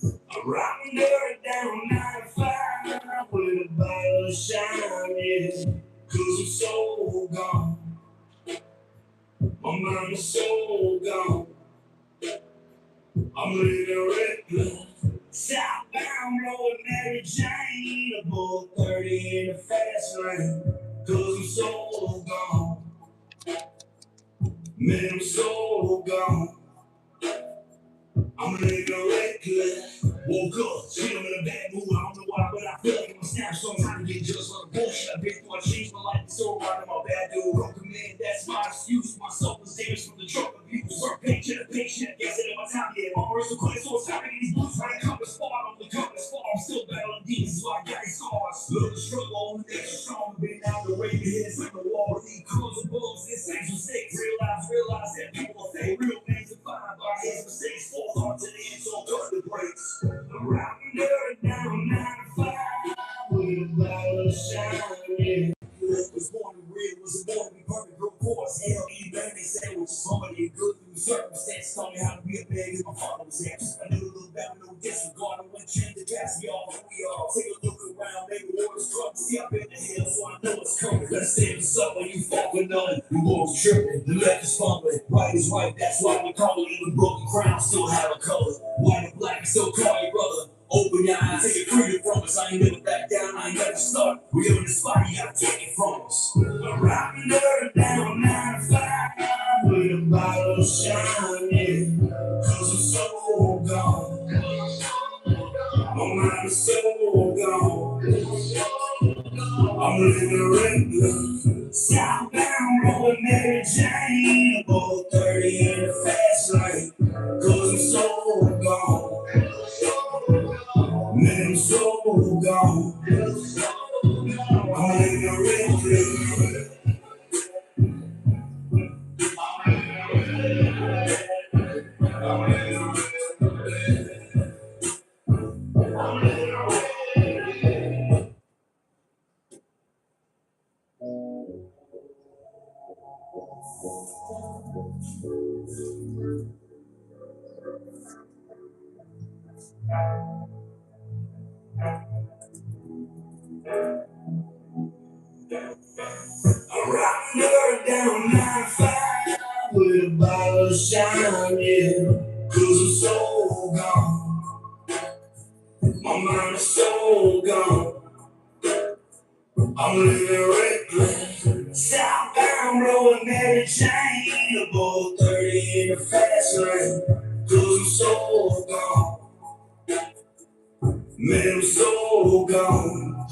I'm riding dirt down 95 with a bottle of shine, yeah. Cause I'm so gone. My mind is so gone. I'm living reckless. Southbound road, Mary Jane. Above 30 in the fast lane. Cause I'm so gone. Man, I'm so gone. I'm living reckless. Woke up, still in a bad mood. I don't know why, but I feel like I'm snapped. Sometimes I get just for the bullshit. I've been through. I changed my life. It's so right. I'm a bad dude. Broken man, that's my excuse. My soul was damaged from the drug abuse. Work paycheck to paycheck. Yes, it in my time. Yeah, my heart's so clear, so it's time to get these blues. I ain't coming far. I'm the coming far. I'm still battling demons, so I got these scars. Love the struggle, only extra strong. Been out the way, heads in the wall. These crumbs and bullets, this ain't mistakes. Realize that people are fake. Real names are fine by his mistakes. Fall on to the end, so cut the brakes. I'm riding dirt down 95 with a bottle of shine, yeah. Was born to real, was born to be perfect, of course. Hell, eat baby sandwich. Somebody good through circumstance taught me how to be a man as my father was absent. I knew a little about no disregard. I went change the past, y'all. Who we are? Take a look around, maybe the world is trouble. See, I've been to hell, so I know it's coming. Let's stand for something, you fuck with none. You boys tripping, the left is fumbling. Right is right, that's why we call it. Even broken crown still have a color. White and black, still call you brother. Open your eyes, take your freedom from us. I ain't never back down, I ain't never start. We live in the spot, you gotta take it from us. I'm riding dirt down 95 with a bottle of shine, yeah. Cause I'm so gone. My mind is so gone. I'm living reckless. Southbound road, Mary Jane. Above 30 in the fast lane. Cause I'm so gone. Man, I'm so gone. I'm living reckless. I'm riding her down 95 with a bottle of shine, yeah. Cause I'm so gone. My mind is so gone. I'm living reckless. Southbound road, Mary Jane. Above 30 in the fast lane. Cause I'm so gone. Man, I'm so gone.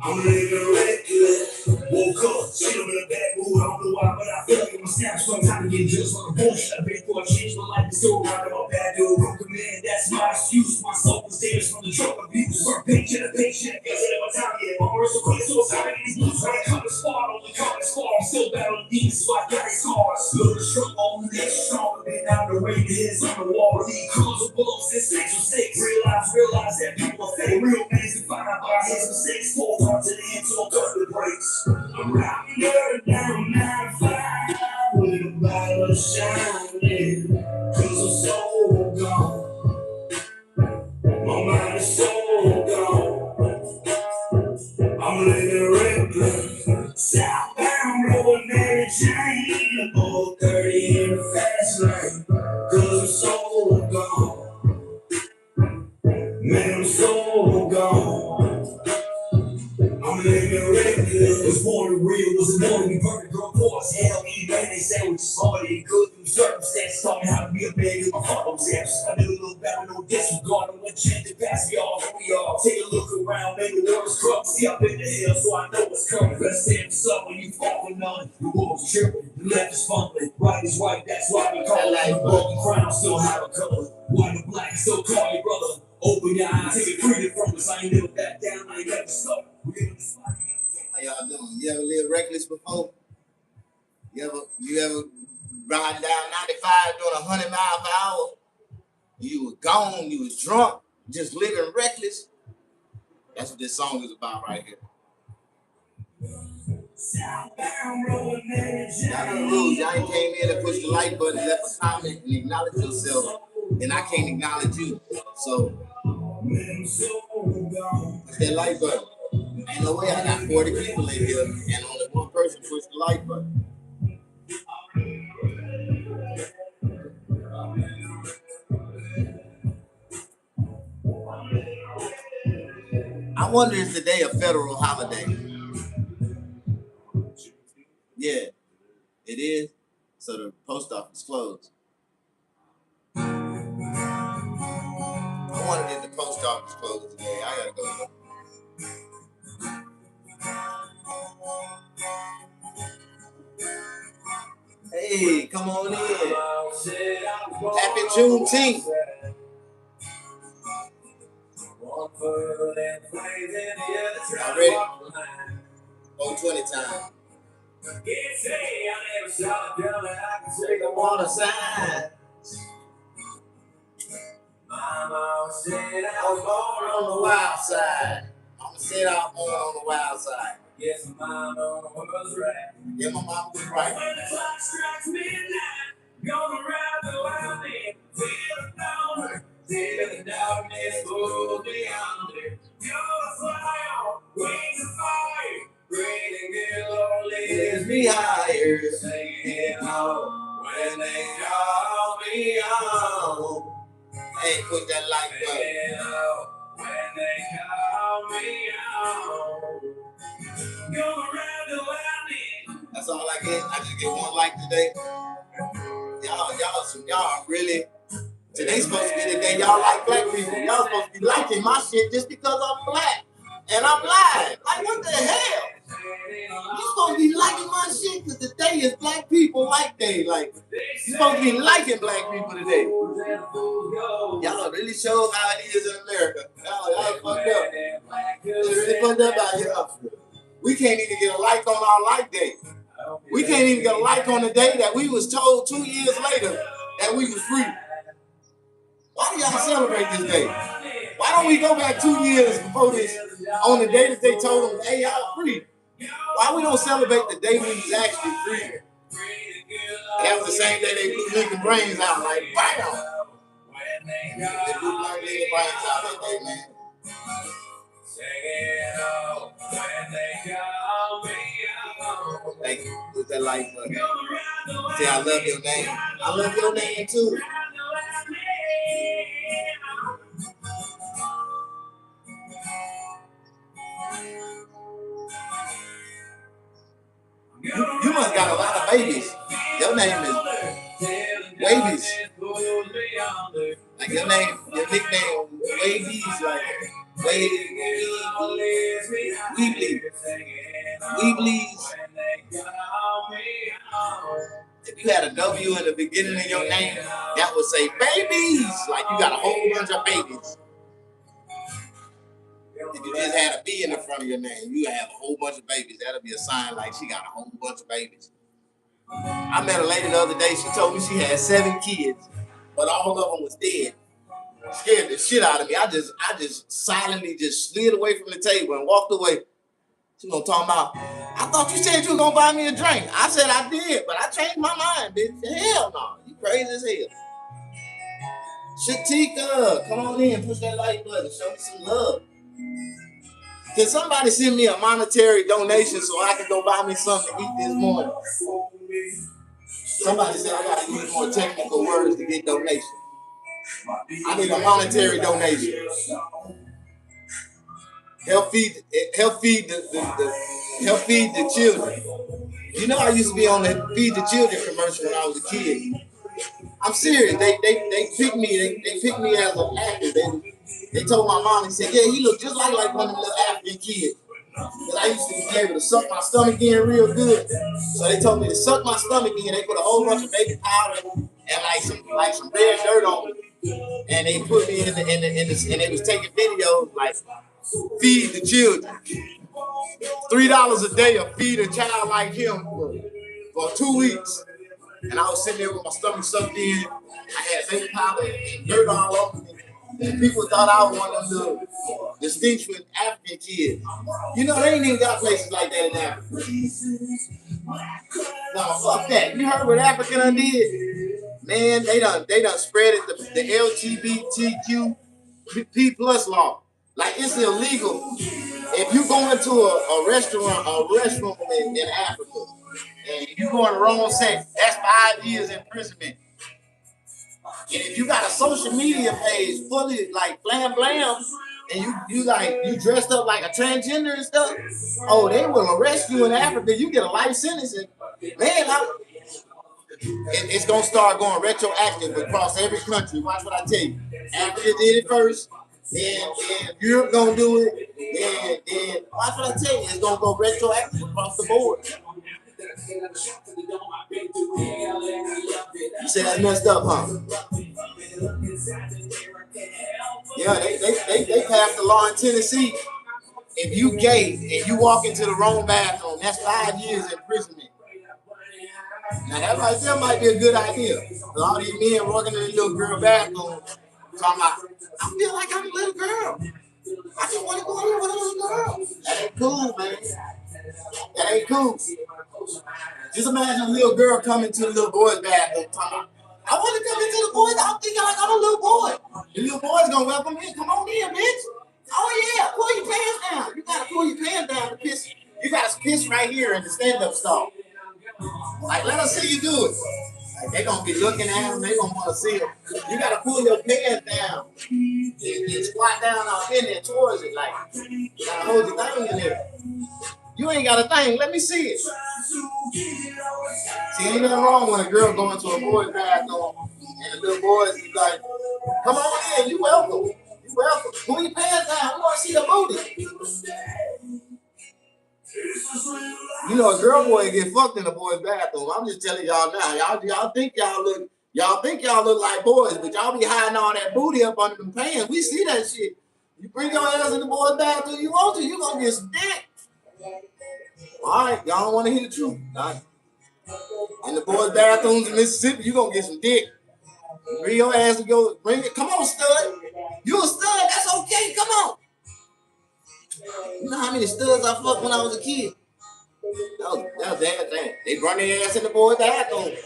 I'm living reckless. Woke up, still in a bad mood. I don't know why, but I feel like I'm snapped. Sometimes I get just for the bullshit. I've been through. I changed my life. It's so right. I'm a bad dude. Broken man, that's my excuse. My soul was damaged from the drug abuse. Work paycheck to paycheck. Yes, it in my time. Yeah, my heart's so clear, so it's time to get these blues. I ain't coming far, only coming far. I'm still battling demons, so I got these scars. Love the struggle, only extra strong. Been out the way, heads on the wall. These crumbs and bullets, this ain't mistakes. Realize that people are fake. Real names defined by his mistakes. Fall on to the end, so cut the brakes. I'm riding dirt down 95 with a bottle of shine, yeah. Cause I'm so gone. My mind is so gone. I'm living reckless. Southbound road, Mary Jane. Above 30 in the fast lane. Cause I'm so gone. Man, I'm so gone. I'm living reckless. Was born to real, wasn't born to be perfect. Girl, pause. Hell, eat baby sandwiches. Somebody good through circumstances taught me how to be a man as my father was absent. I knew a little better, no disregard. I went change the past, y'all. Who we are? Take a look around, maybe the world is corrupt. See, I've been to hell, so I know what's coming. Let's stand for something, you fall for none. The world's tripping, the left is fumbling. Right is right, that's why we call it. The broken crown still have a color. White and black, still call you brother. Open your eyes, take it freedom from us. I ain't never back down, I ain't never stop. How y'all doing? You ever lived reckless before? You ever riding down 95 doing 100 miles per hour? You was gone, you was drunk, just living reckless. That's what this song is about right here. Y'all know the rules. Y'all ain't came in and pushed the like button, left a comment, and acknowledge yourself. and I can't acknowledge you. So it's that like button. Ain't no way I got 40 people in here and only one person pushed the like button. I wonder is today a federal holiday? Yeah, it is. So the post office closed. I wonder if the post office closed today. I gotta go look. Hey, come on in. Happy Juneteenth. Y'all ready? 420 time. Water sign. Mama said I was born on the wild side. Mama said I was born on the wild side. Yes, my mama was right. Yeah, my mama was right. When the clock strikes midnight, gonna ride the wild in till the dawn, till the darkness goes beyond it. Gonna fly on wings of fire, great and good Lord leads me higher. Singing home when they call me home. Hey, put that like button. When they call me home. That's all I get. I just get one like today. Y'all really. Today's supposed to be the day y'all like black people. Y'all supposed to be liking my shit just because I'm black and I'm live. Like what the hell? You supposed to be liking my shit because today is Black People Like Day. Like you supposed to be liking black people today. Y'all really show how it is in America. Y'all fucked up. It's really fucked up out here. We can't even get a like on our like day. We can't even get a like on the day that we was told 2 years later that we was free. Why do y'all celebrate this day? Why don't we go back 2 years before this on the day that they told them, hey, y'all free? Why we don't celebrate the day we was actually free? That was the same day they blew nigga brains out, like, bam! They blew black nigga brains out that day, man. Thank you. Put that like button. Say I love your name. I love your name too. You must got a lot of babies. Your name is Wavies. Like your nickname Wavies, like Weeblees. If you had a W in the beginning of your name, that would say babies. Like you got a whole bunch of babies. If you just had a B in the front of your name, you have a whole bunch of babies. That'll be a sign like she got a whole bunch of babies. I met a lady the other day. She told me she had 7 kids, but all of them was dead. Scared the shit out of me. I just silently just slid away from the table and walked away. She gonna talk about, I thought you said you were gonna buy me a drink. I said I did, but I changed my mind, bitch. Hell no. You crazy as hell. Shatika, come on in, push that like button, show me some love. Can somebody send me a monetary donation so I can go buy me something to eat this morning? Somebody said I gotta use more technical words to get donation. I need a monetary donation. Help feed the children. You know I used to be on the Feed the Children commercial when I was a kid. I'm serious. They picked me. They picked me as an actor. They told my mom, they said, yeah, he looked just like one of the little African kids. But I used to be able to suck my stomach in real good. So they told me to suck my stomach in. They put a whole bunch of baby powder and like some red dirt on me. And they put me in the and they was taking videos like feed the children. $3 a day to feed a child like him for 2 weeks. And I was sitting there with my stomach sucked in. I had baby powder and dirt all over me. And people thought I was one of them distinguished African kids. You know, they ain't even got places like that in Africa. No, fuck that. You heard what Africa done did? Man, they done spread it the LGBTQ plus law. Like it's illegal if you go into a restroom in Africa and you go in the wrong sex, that's 5 years imprisonment. And if you got a social media page fully like blam blam, and you dressed up like a transgender and stuff, oh, they will arrest you in Africa. You get a life sentence. And man, it's gonna start going retroactive across every country. Watch what I tell you. Africa did it first, then Europe gonna do it, then watch what I tell you. It's gonna go retroactive across the board. You say that's messed up, huh? Yeah, they passed the law in Tennessee. If you gay and you walk into the wrong bathroom, that's 5 years imprisonment. Now that might be a good idea. All these men walking in the little girl bathroom talking about, I feel like I'm a little girl. I just want to go in here with a little girl. That ain't cool, man. That ain't cool. Just imagine a little girl coming to the little boy's bathroom talking, I want to come into the boys. I'm thinking like I'm a little boy. The little boy's gonna welcome me. Come on in, bitch. Oh yeah, pull your pants down. You gotta pull your pants down to piss. You gotta piss right here in the stand-up stall. Like, let us see you do it. Like, they gonna be looking at them. They gonna want to see them. You gotta pull your pants down and squat down out in there towards it. Like, you gotta hold your thing in there. You ain't got a thing. Let me see it. See, ain't nothing wrong when a girl going to a boy's bathroom and the little boys is like, come on in, you welcome. You welcome. Pull your pants down. We want to see the booty. You know, a girl boy get fucked in a boy's bathroom. I'm just telling y'all now. Y'all think y'all look like boys, but y'all be hiding all that booty up under them pants. We see that shit. You bring your ass in the boy's bathroom, you want to, you gonna get some dick. All right, y'all don't want to hear the truth. All right. In the boys' bathrooms in Mississippi, you gonna get some dick. Bring your ass to go. Bring it. Come on, stud. You a stud? That's okay. Come on. You know how many studs I fucked when I was a kid? That was that thing. They run their ass in the boys' bathroom.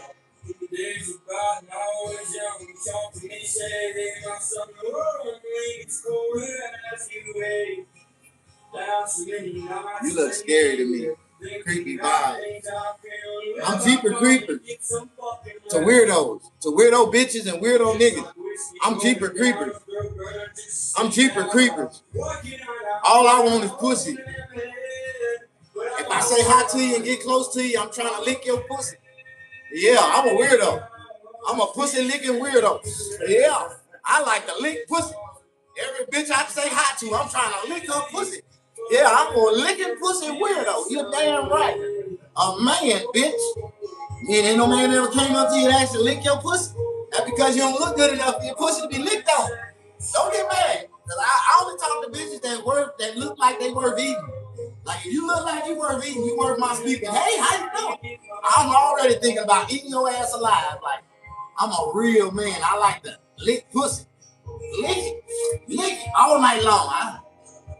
You look scary to me. Creepy vibe. I'm Jeepers Creepers. To weirdos. To weirdo bitches and weirdo niggas. I'm Jeepers Creepers. I'm Jeepers Creepers. All I want is pussy. If I say hi to you and get close to you, I'm trying to lick your pussy. Yeah, I'm a weirdo. I'm a pussy licking weirdo. Yeah, I like to lick pussy. Every bitch I say hi to, I'm trying to lick her pussy. Yeah, I'm a licking pussy weirdo. You're damn right. A man, bitch. Ain't no man ever came up to you and actually lick your pussy. That's because you don't look good enough for your pussy to be licked on. Don't get mad. Because I only talk to bitches that look like they worth eating. Like, if you look like you worth eating, you worth my speaking. Hey, how you doing? I'm already thinking about eating your ass alive. Like, I'm a real man. I like to lick pussy. Lick it all night long.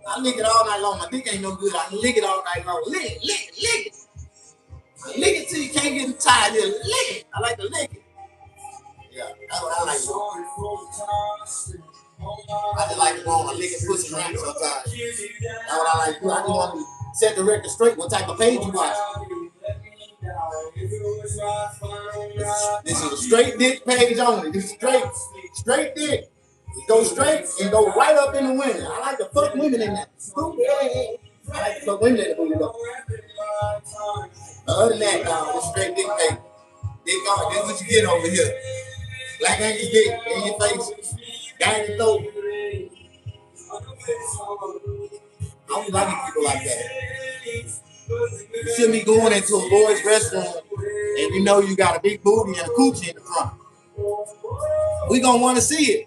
I lick it all night long. My dick ain't no good. I lick it all night long. Lick it. I lick it till you can't get tired. Just lick it. I like to lick it. Yeah, that's what I like to do. I just like to go on a licking pussy rant sometimes. That's what I like to do. I just want to set the record straight. What type of page you watch? This is a straight dick page only. This is straight dick. It goes straight and go right up in the women. I like to fuck women in that. I like to fuck women in the booty though. Other than that, it's straight dick page. Dick on. This is what you get over here. Black Angus dick in your face. Down your throat. I don't like people like that. You shouldn't be going into a boys' restaurant and you know you got a big booty and a coochie in the front. We gonna want to see it.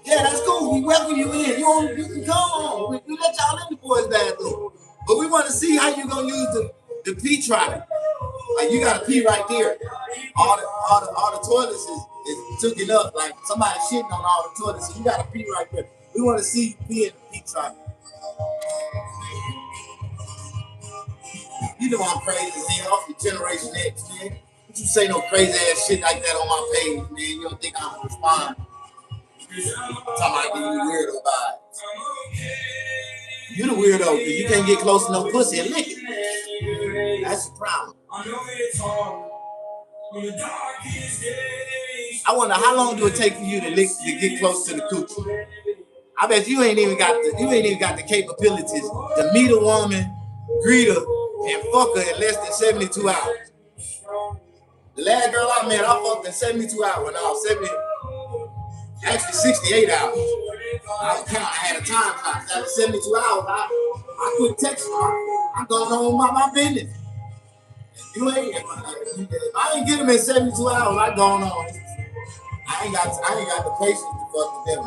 Yeah, that's cool. We welcome you in. You can come on. We let y'all in the boys' bathroom. But we want to see how you gonna use the pee trolley. Like, you got to pee right there. All the toilets is taken up. Like, somebody shitting on all the toilets. So you got to pee right there. We want to see you pee in the pee trolley. You know I'm crazy as hell. The Generation X, man. You say no crazy ass shit like that on my page, man. You don't think I'm gonna respond? Talking about giving you weirdo vibes. You the weirdo because you can't get close to no pussy and lick it. That's the problem. I wonder how long do it take for you to get close to the coochie? I bet you ain't even got the capabilities to meet a woman, greet her, and fuck her in less than 72 hours. The last girl I met, I fucked in 72 hours. Actually 68 hours. I had a time clock. After 72 hours, I quit texting. I'm going on my business. You ain't. If I ain't get them in 72 hours, I going on. I ain't got the patience to fuck with them.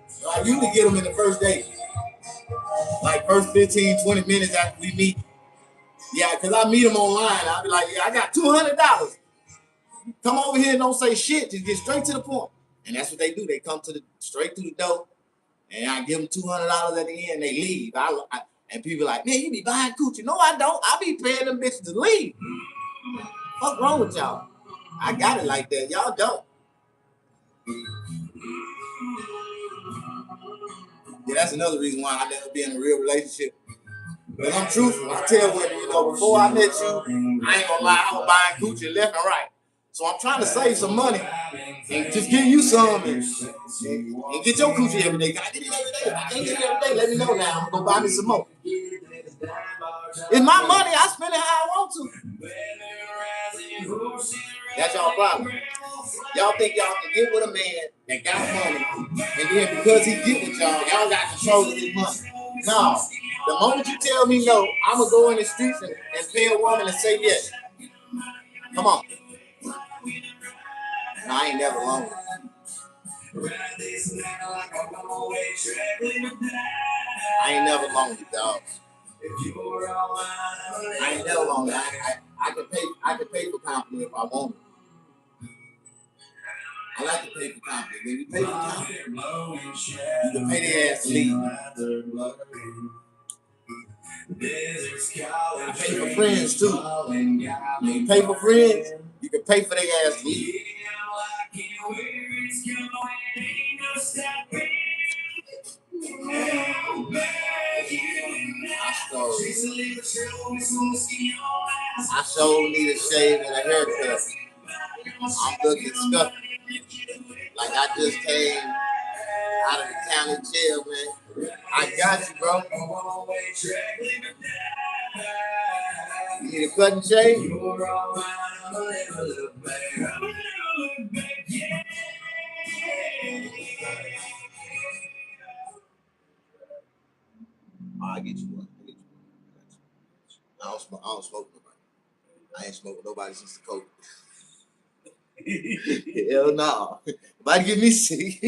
So I usually get them in the first date. Like first 15, 20 minutes after we meet. Yeah, because I meet them online. I'll be like, yeah, I got $200. Come over here and don't say shit. Just get straight to the point. And that's what they do. They come straight through the door. And I give them $200 at the end. They leave. And people are like, man, you be buying coochie. No, I don't. I be paying them bitches to leave. What's wrong with y'all? I got it like that. Y'all don't. Yeah, that's another reason why I never be in a real relationship. But I'm truthful. I tell women, before I met you, I ain't gonna lie, I was buying coochie left and right. So I'm trying to save some money and just give you some and get your coochie every day. Can I get it every day? I can't get it every day. Let me know now. I'm gonna go buy me some more. It's my money. I spend it how I want to. That's y'all problem. Y'all think y'all can get with a man that got money, and then because he get with y'all got control of his money. No. The moment you tell me no, I'm gonna go in the streets and pay a woman and say yes. Come on. No, I ain't never lonely. I ain't never lonely, dog. I ain't never lonely. I can pay for company if I want it. I like to pay for company. When you pay for company, you can pay their ass to leave. I pay for friends too. When you pay for friends, you can pay for their ass to leave. I so need a shave and a haircut. I'm looking scuffed. Like I just came out of the county jail, man. I got you, bro. You need a cut and shave? I'll get you one. I don't smoke nobody. I ain't smoking nobody since the COVID. Hell no. Nobody get me sick.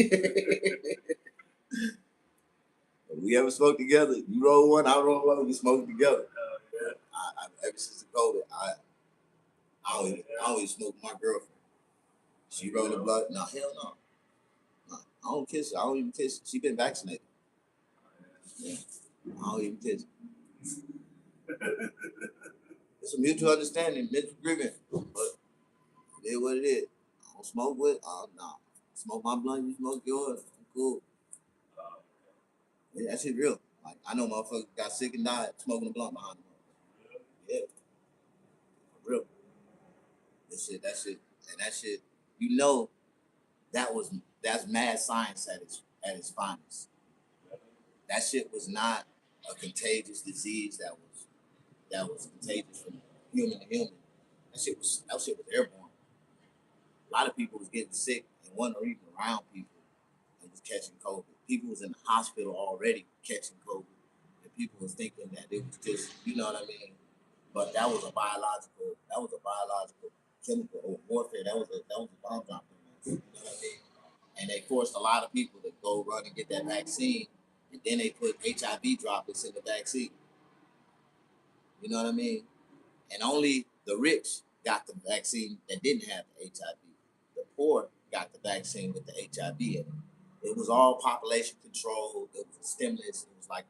We ever smoke together? You roll one, I roll one, we smoke together. Ever since the COVID, I always smoke with my girlfriend. She roll the blood. No, hell no. I don't kiss her. I don't even kiss her. She been vaccinated. Yeah. I don't even kiss her. It's a mutual understanding, mutual agreement. But it is what it is. I don't smoke with. No. Smoke my blunt, you smoke yours. I'm cool. Yeah, that shit real. Like I know motherfuckers got sick and died smoking a blunt behind them. Yeah. For real. That shit. And that shit, that's mad science at its finest. That shit was not a contagious disease that was contagious from human to human. That shit was airborne. A lot of people was getting sick and wasn't even around people and was catching COVID. People was in the hospital already catching COVID. And people was thinking that it was just, you know what I mean? But that was a biological chemical warfare. That was a bomb drop. You know what I mean? And they forced a lot of people to go run and get that vaccine, and then they put HIV droplets in the vaccine. You know what I mean? And only the rich got the vaccine that didn't have the HIV. The poor got the vaccine with the HIV in it. It was all population control. It was a stimulus. It was like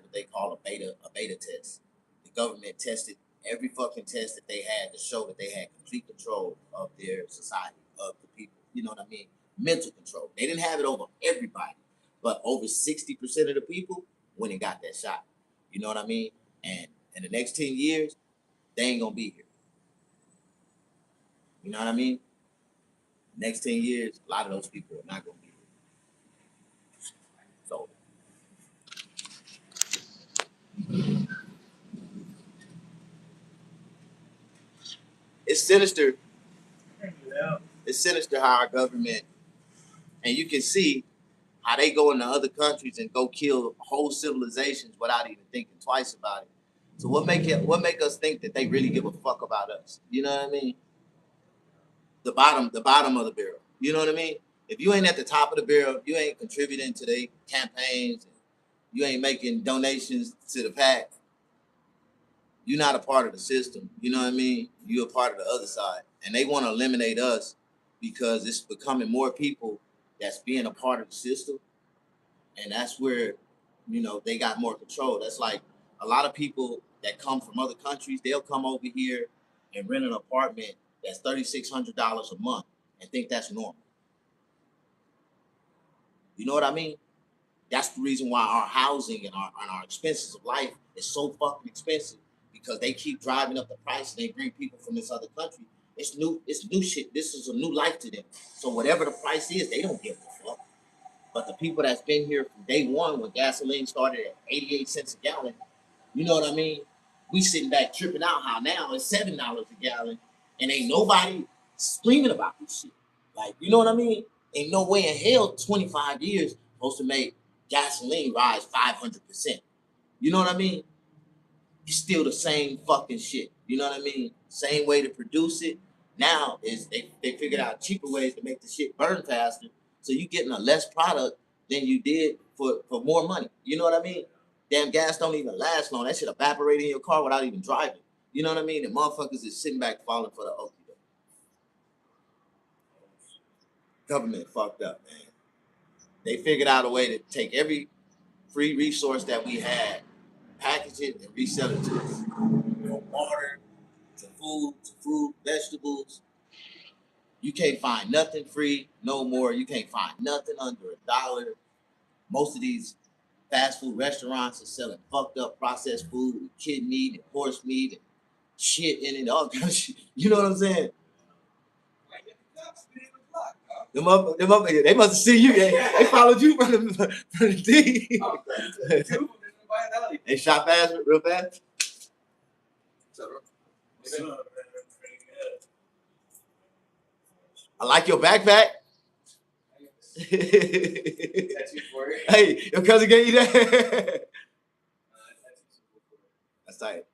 what they call a beta test. The government tested every fucking test that they had to show that they had complete control of their society, of the people. You know what I mean? Mental control. They didn't have it over everybody, but over 60% of the people went and got that shot. You know what I mean? And in the next 10 years, they ain't gonna be here. You know what I mean? Next 10 years, a lot of those people are not gonna be here. So it's sinister. Yeah. It's sinister how our government, and you can see how they go into other countries and go kill whole civilizations without even thinking twice about it. So what make us think that they really give a fuck about us? You know what I mean? The bottom of the barrel. You know what I mean? If you ain't at the top of the barrel, you ain't contributing to their campaigns, you ain't making donations to the PAC, you're not a part of the system. You know what I mean? You're a part of the other side. And they want to eliminate us because it's becoming more people that's being a part of the system. And that's where, they got more control. That's like a lot of people that come from other countries, they'll come over here and rent an apartment that's $3,600 a month and think that's normal. You know what I mean? That's the reason why our housing and our expenses of life is so fucking expensive, because they keep driving up the price and they bring people from this other country. It's new shit. This is a new life to them. So whatever the price is, they don't give a fuck. But the people that's been here from day one, when gasoline started at 88 cents a gallon, you know what I mean? We sitting back tripping out how now it's $7 a gallon and ain't nobody screaming about this shit. Like, you know what I mean? Ain't no way in hell 25 years supposed to make gasoline rise 500%. You know what I mean? It's still the same fucking shit. You know what I mean? Same way to produce it. Now is they figured out cheaper ways to make the shit burn faster. So you getting a less product than you did for more money. You know what I mean? Damn gas don't even last long. That shit evaporate in your car without even driving. You know what I mean? The motherfuckers is sitting back falling for the okey doke. Government fucked up, man. They figured out a way to take every free resource that we had, package it, and resell it to us. From water to food, vegetables. You can't find nothing free no more. You can't find nothing under $1. Most of these fast food restaurants are selling fucked up processed food with kid meat and horse meat and shit in it, all kind of shit. You know what I'm saying? Them up, they must have seen you. They followed you from the D. They shot fast, real fast. I like your backpack. Hey, your cousin gave you that? That's tight.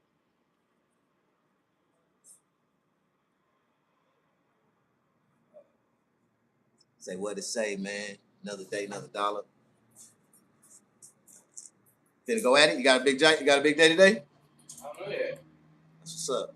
Say what it say, man. Another day, another dollar. Finna go at it? You got a big day? You got a big day today? I don't know yet. That's what's up.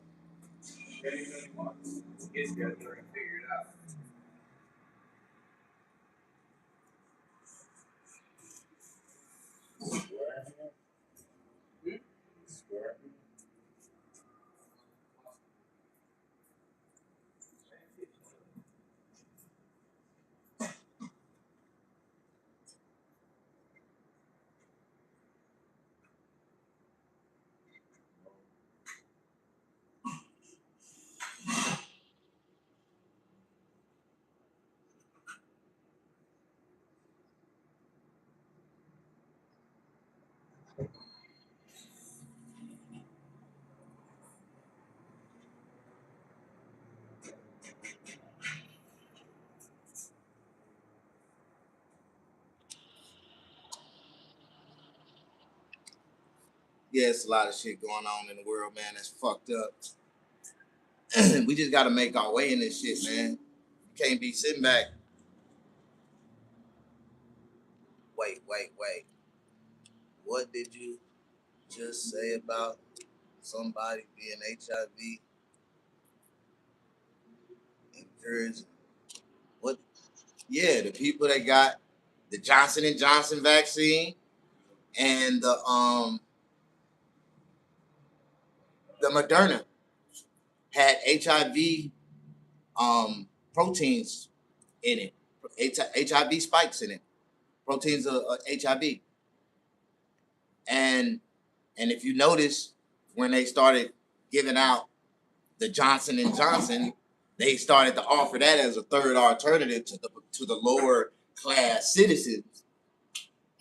Yeah, it's a lot of shit going on in the world, man. That's fucked up. We just gotta make our way in this shit, man. You can't be sitting back. Wait. What did you just say about somebody being HIV encouraged? What? Yeah, the people that got the Johnson and Johnson vaccine and the the Moderna had HIV proteins in it, HIV spikes in it, proteins of HIV. And if you notice, when they started giving out the Johnson and Johnson, they started to offer that as a third alternative to the lower class citizens.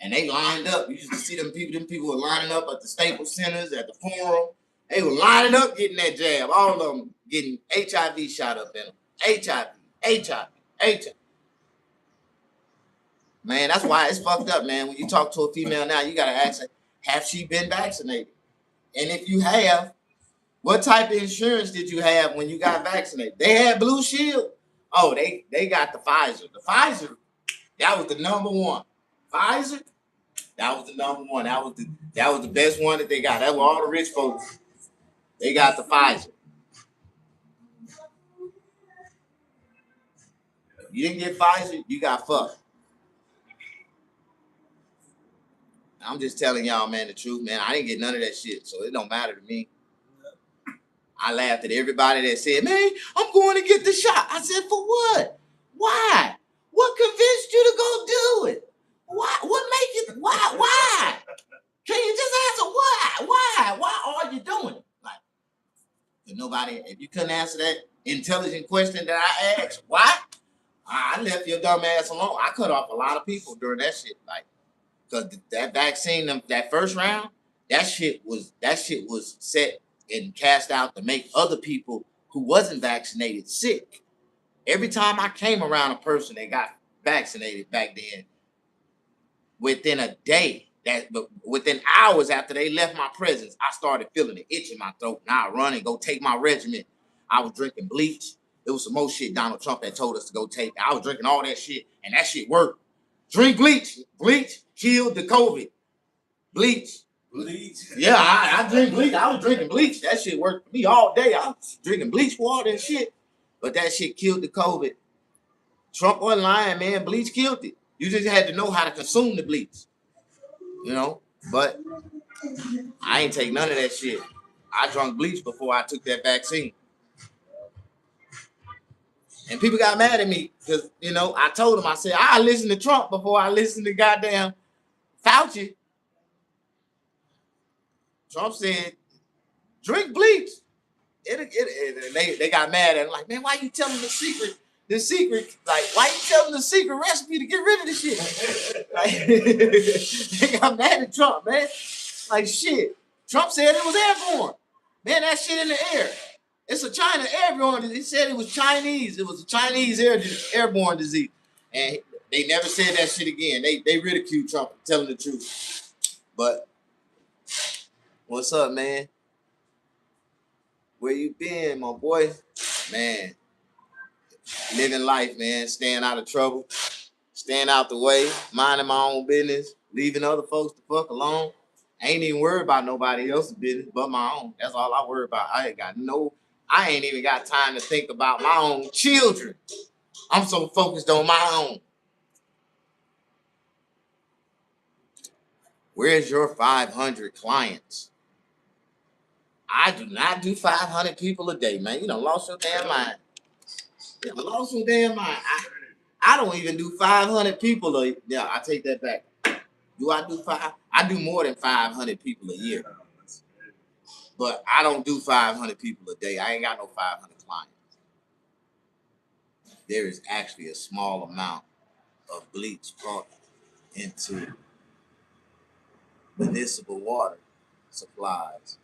And they lined up. You used to see them people were lining up at the Staples Centers, at the Forum. They were lining up getting that jab. All of them getting HIV shot up in them. HIV. Man, that's why it's fucked up, man. When you talk to a female now, you got to ask her, have she been vaccinated? And if you have, what type of insurance did you have when you got vaccinated? They had Blue Shield. Oh, they got the Pfizer. The Pfizer, that was the number one. Pfizer, that was the number one. That was the best one that they got. That was all the rich folks. They got the Pfizer. You didn't get Pfizer, you got fucked. I'm just telling y'all, man, the truth, man. I didn't get none of that shit, so it don't matter to me. I laughed at everybody that said, man, I'm going to get the shot. I said, for what? Why? What convinced you to go do it? Why? What make you? Why? Can you just answer why? Why are you doing it? Like, nobody, if you couldn't answer that intelligent question that I asked, why? I left your dumb ass alone. I cut off a lot of people during that shit. Like, because that vaccine, that first round, that shit was set and cast out to make other people who wasn't vaccinated sick. Every time I came around a person that got vaccinated back then, within a day, but within hours after they left my presence, I started feeling the itch in my throat. Now I run and go take my regimen. I was drinking bleach. It was some more shit Donald Trump had told us to go take. I was drinking all that shit, and that shit worked. Drink bleach. Bleach killed the COVID. Bleach. Yeah, I drink bleach. I was drinking bleach. That shit worked for me all day. I was drinking bleach water and shit. But that shit killed the COVID. Trump wasn't lying, man. Bleach killed it. You just had to know how to consume the bleach. You know? But I ain't take none of that shit. I drank bleach before I took that vaccine. And people got mad at me because, I told them, I said, I listen to Trump before I listen to goddamn Fauci. Trump said, drink bleach. They got mad at him, like, man, why you telling the secret? Like, why you telling the secret recipe to get rid of this shit? Like, they got mad at Trump, man. Like, shit. Trump said it was airborne. Man, that shit in the air. It's a China airborne disease. He said it was Chinese. It was a Chinese airborne disease. And they never said that shit again. They ridiculed Trump for telling the truth. But what's up, man? Where you been, my boy? Man, living life, man. Staying out of trouble. Staying out the way. Minding my own business. Leaving other folks the fuck alone. I ain't even worried about nobody else's business but my own. That's all I worry about. I ain't even got time to think about my own children. I'm so focused on my own. Where's your 500 clients? I do not do 500 people a day, man. You done lost your damn mind. You done lost your damn mind. I don't even do 500 people a year. Yeah, I take that back. Do I do five? I do more than 500 people a year. But I don't do 500 people a day. I ain't got no 500 clients. There is actually a small amount of bleach brought into municipal water supplies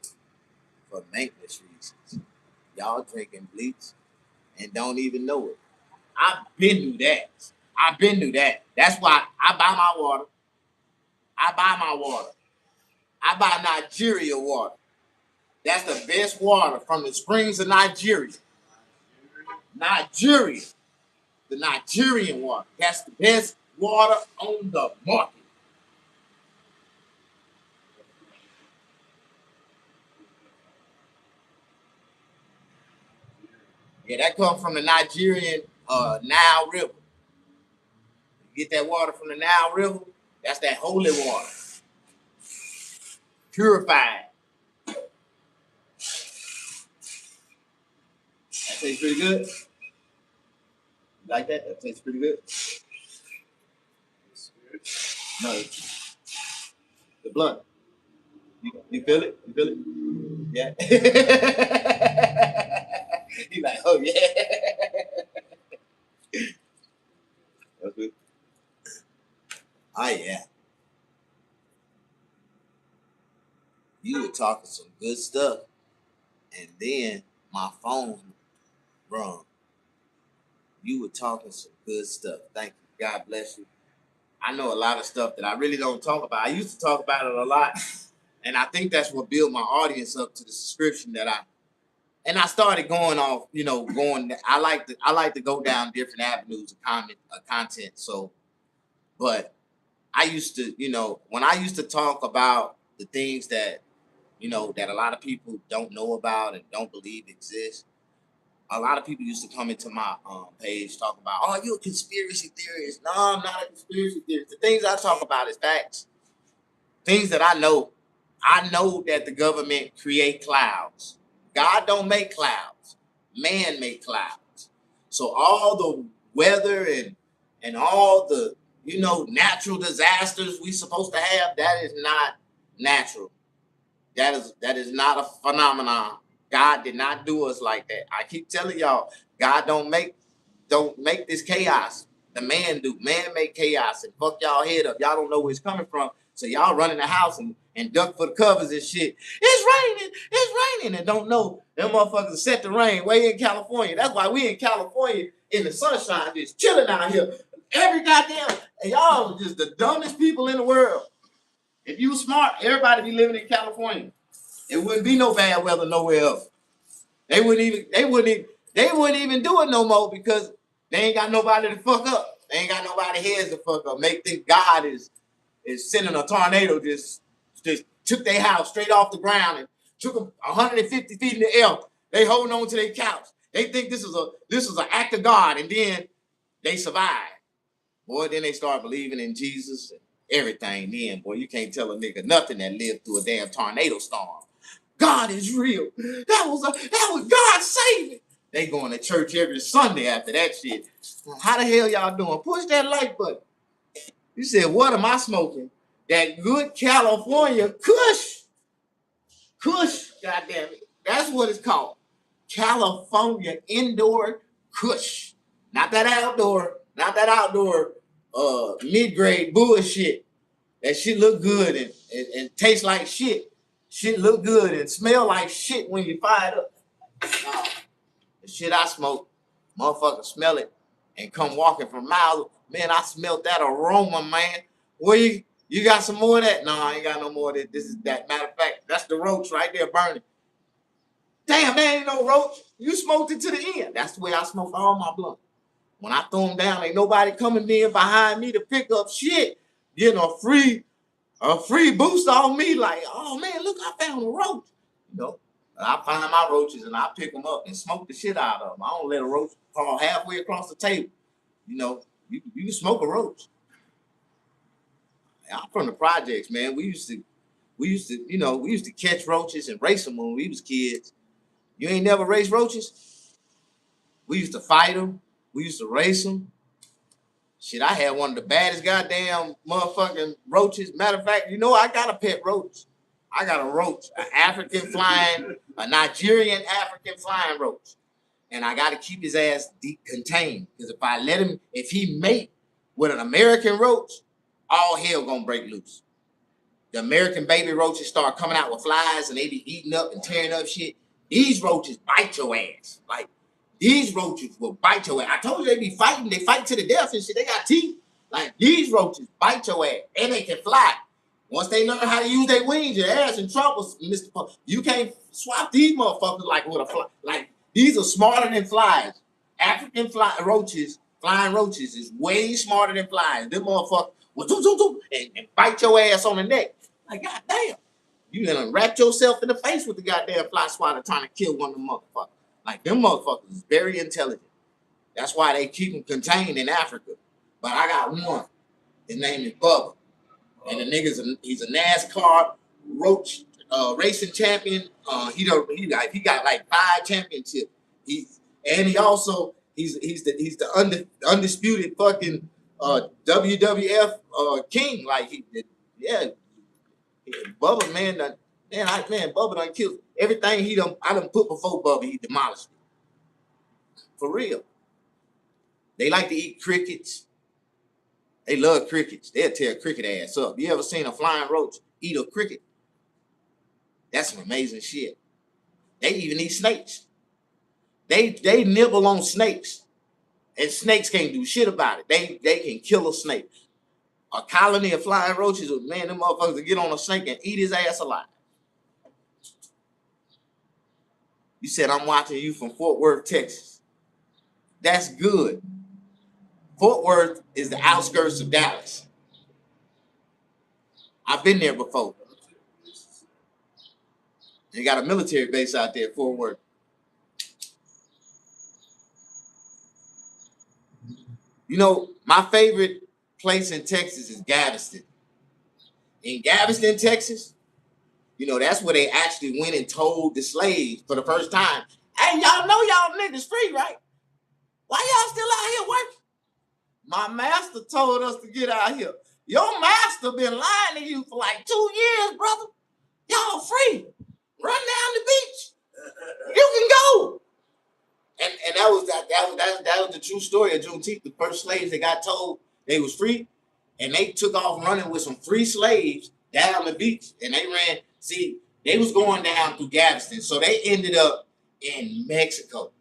for maintenance reasons. Y'all drinking bleach and don't even know it. I've been through that. That's why I buy my water. I buy Nigeria water. That's the best water from the springs of Nigeria. Nigeria. The Nigerian water. That's the best water on the market. Yeah, that comes from the Nigerian Nile River. You get that water from the Nile River, that's that holy water. Purified. That tastes pretty good. You like that? That tastes pretty good. No, the blunt. You feel it? You feel it? Yeah. He's like, oh yeah. That's good. Oh yeah. You were talking some good stuff, and then my phone rung. You were talking some good stuff. Thank you. God bless you. I know a lot of stuff that I really don't talk about. I used to talk about it a lot, and I think that's what built my audience up to the subscription that I started going off. I like to go down different avenues of content. So, but I used to, when I used to talk about the things that that a lot of people don't know about and don't believe exist. A lot of people used to come into my page talking about, oh, you're a conspiracy theorist. No, I'm not a conspiracy theorist. The things I talk about is facts. Things that I know. I know that the government create clouds. God don't make clouds. Man make clouds. So all the weather and all the, natural disasters we supposed to have, that is not natural. That is not a phenomenon. God did not do us like that. I keep telling y'all, God don't make this chaos. The man do. Man make chaos and fuck y'all head up. Y'all don't know where it's coming from. So y'all run in the house and duck for the covers and shit. It's raining, and don't know them motherfuckers set the rain way in California. That's why we in California in the sunshine, just chilling out here. Every goddamn, and y'all just the dumbest people in the world. If you smart, everybody be living in California. It wouldn't be no bad weather nowhere else. They wouldn't even do it no more because they ain't got nobody to fuck up. They ain't got nobody heads to fuck up. Make think God is sending a tornado just took their house straight off the ground and took them 150 feet in the air. They holding on to their couch. They think this is an act of God, and then they survive. Boy, then they start believing in Jesus and everything. Then, boy, you can't tell a nigga nothing that lived through a damn tornado storm. God is real. That was God saving. They going to church every Sunday after that shit. How the hell y'all doing? Push that like button. You said, what am I smoking? That good California Kush. Kush, goddamn it. That's what it's called. California indoor Kush. Not that outdoor mid-grade bullshit. That shit look good and taste like shit. Shit look good and smell like shit when you fire it up. Nah, the shit I smoke, motherfuckers smell it and come walking from miles. Man, I smelled that aroma, man. Where you got some more of that? No, I ain't got no more of that. This is that. Matter of fact, that's the roach right there burning. Damn, there ain't no roach. You smoked it to the end. That's the way I smoke all my blunt. When I throw them down, ain't nobody coming in behind me to pick up shit. Getting a free boost on me, like, oh man, look, I found a roach. I find my roaches and I pick them up and smoke the shit out of them. I don't let a roach fall halfway across the table. You can smoke a roach. I'm from the projects, man. We used to catch roaches and race them when we was kids. You ain't never raced roaches? We used to fight them. We used to race them. Shit, I had one of the baddest goddamn motherfucking roaches. Matter of fact, I got a pet roach. I got a roach, a Nigerian African flying roach. And I got to keep his ass deep contained. Because if he mate with an American roach, all hell gonna break loose. The American baby roaches start coming out with flies and they be eating up and tearing up shit. These roaches bite your ass. Like, these roaches will bite your ass. I told you they be fighting. They fight to the death and shit. They got teeth. Like, these roaches bite your ass. And they can fly. Once they learn how to use their wings, your ass in trouble, Mr. Pump. You can't swap these motherfuckers like with a fly. Like, these are smarter than flies. African flying roaches is way smarter than flies. Them motherfuckers will and bite your ass on the neck. Like, goddamn. You gonna wrap yourself in the face with the goddamn fly swatter trying to kill one of them motherfuckers. Like, them motherfuckers is very intelligent. That's why they keep them contained in Africa. But I got one. His name is Bubba. And the he's a NASCAR racing champion. He got like 5 championships. And he's the undisputed fucking WWF king. Like yeah, Bubba Bubba done killed everything I done put before Bubba. He demolished it for real. They like to eat crickets. They love crickets. They'll tear a cricket ass up. You ever seen a flying roach eat a cricket? That's some amazing shit. They even eat snakes. They nibble on snakes, and snakes can't do shit about it. They can kill a snake. A colony of flying roaches, man, them motherfuckers will get on a snake and eat his ass alive. You said I'm watching you from Fort Worth, Texas. That's good. Fort Worth is the outskirts of Dallas. I've been there before. They got a military base out there, Fort Worth. You know, my favorite place in Texas is Galveston. In Galveston, Texas, you know, that's where they actually went and told the slaves for the first time, hey, y'all know y'all niggas free, right? Why y'all still out here working? My master told us to get out here. Your master been lying to you for like 2 years, brother. Y'all free. Run down the beach. You can go. And that was the true story of Juneteenth. The first slaves that got told they was free, and they took off running with some free slaves down the beach. And they ran. See, they was going down through Galveston, so they ended up in Mexico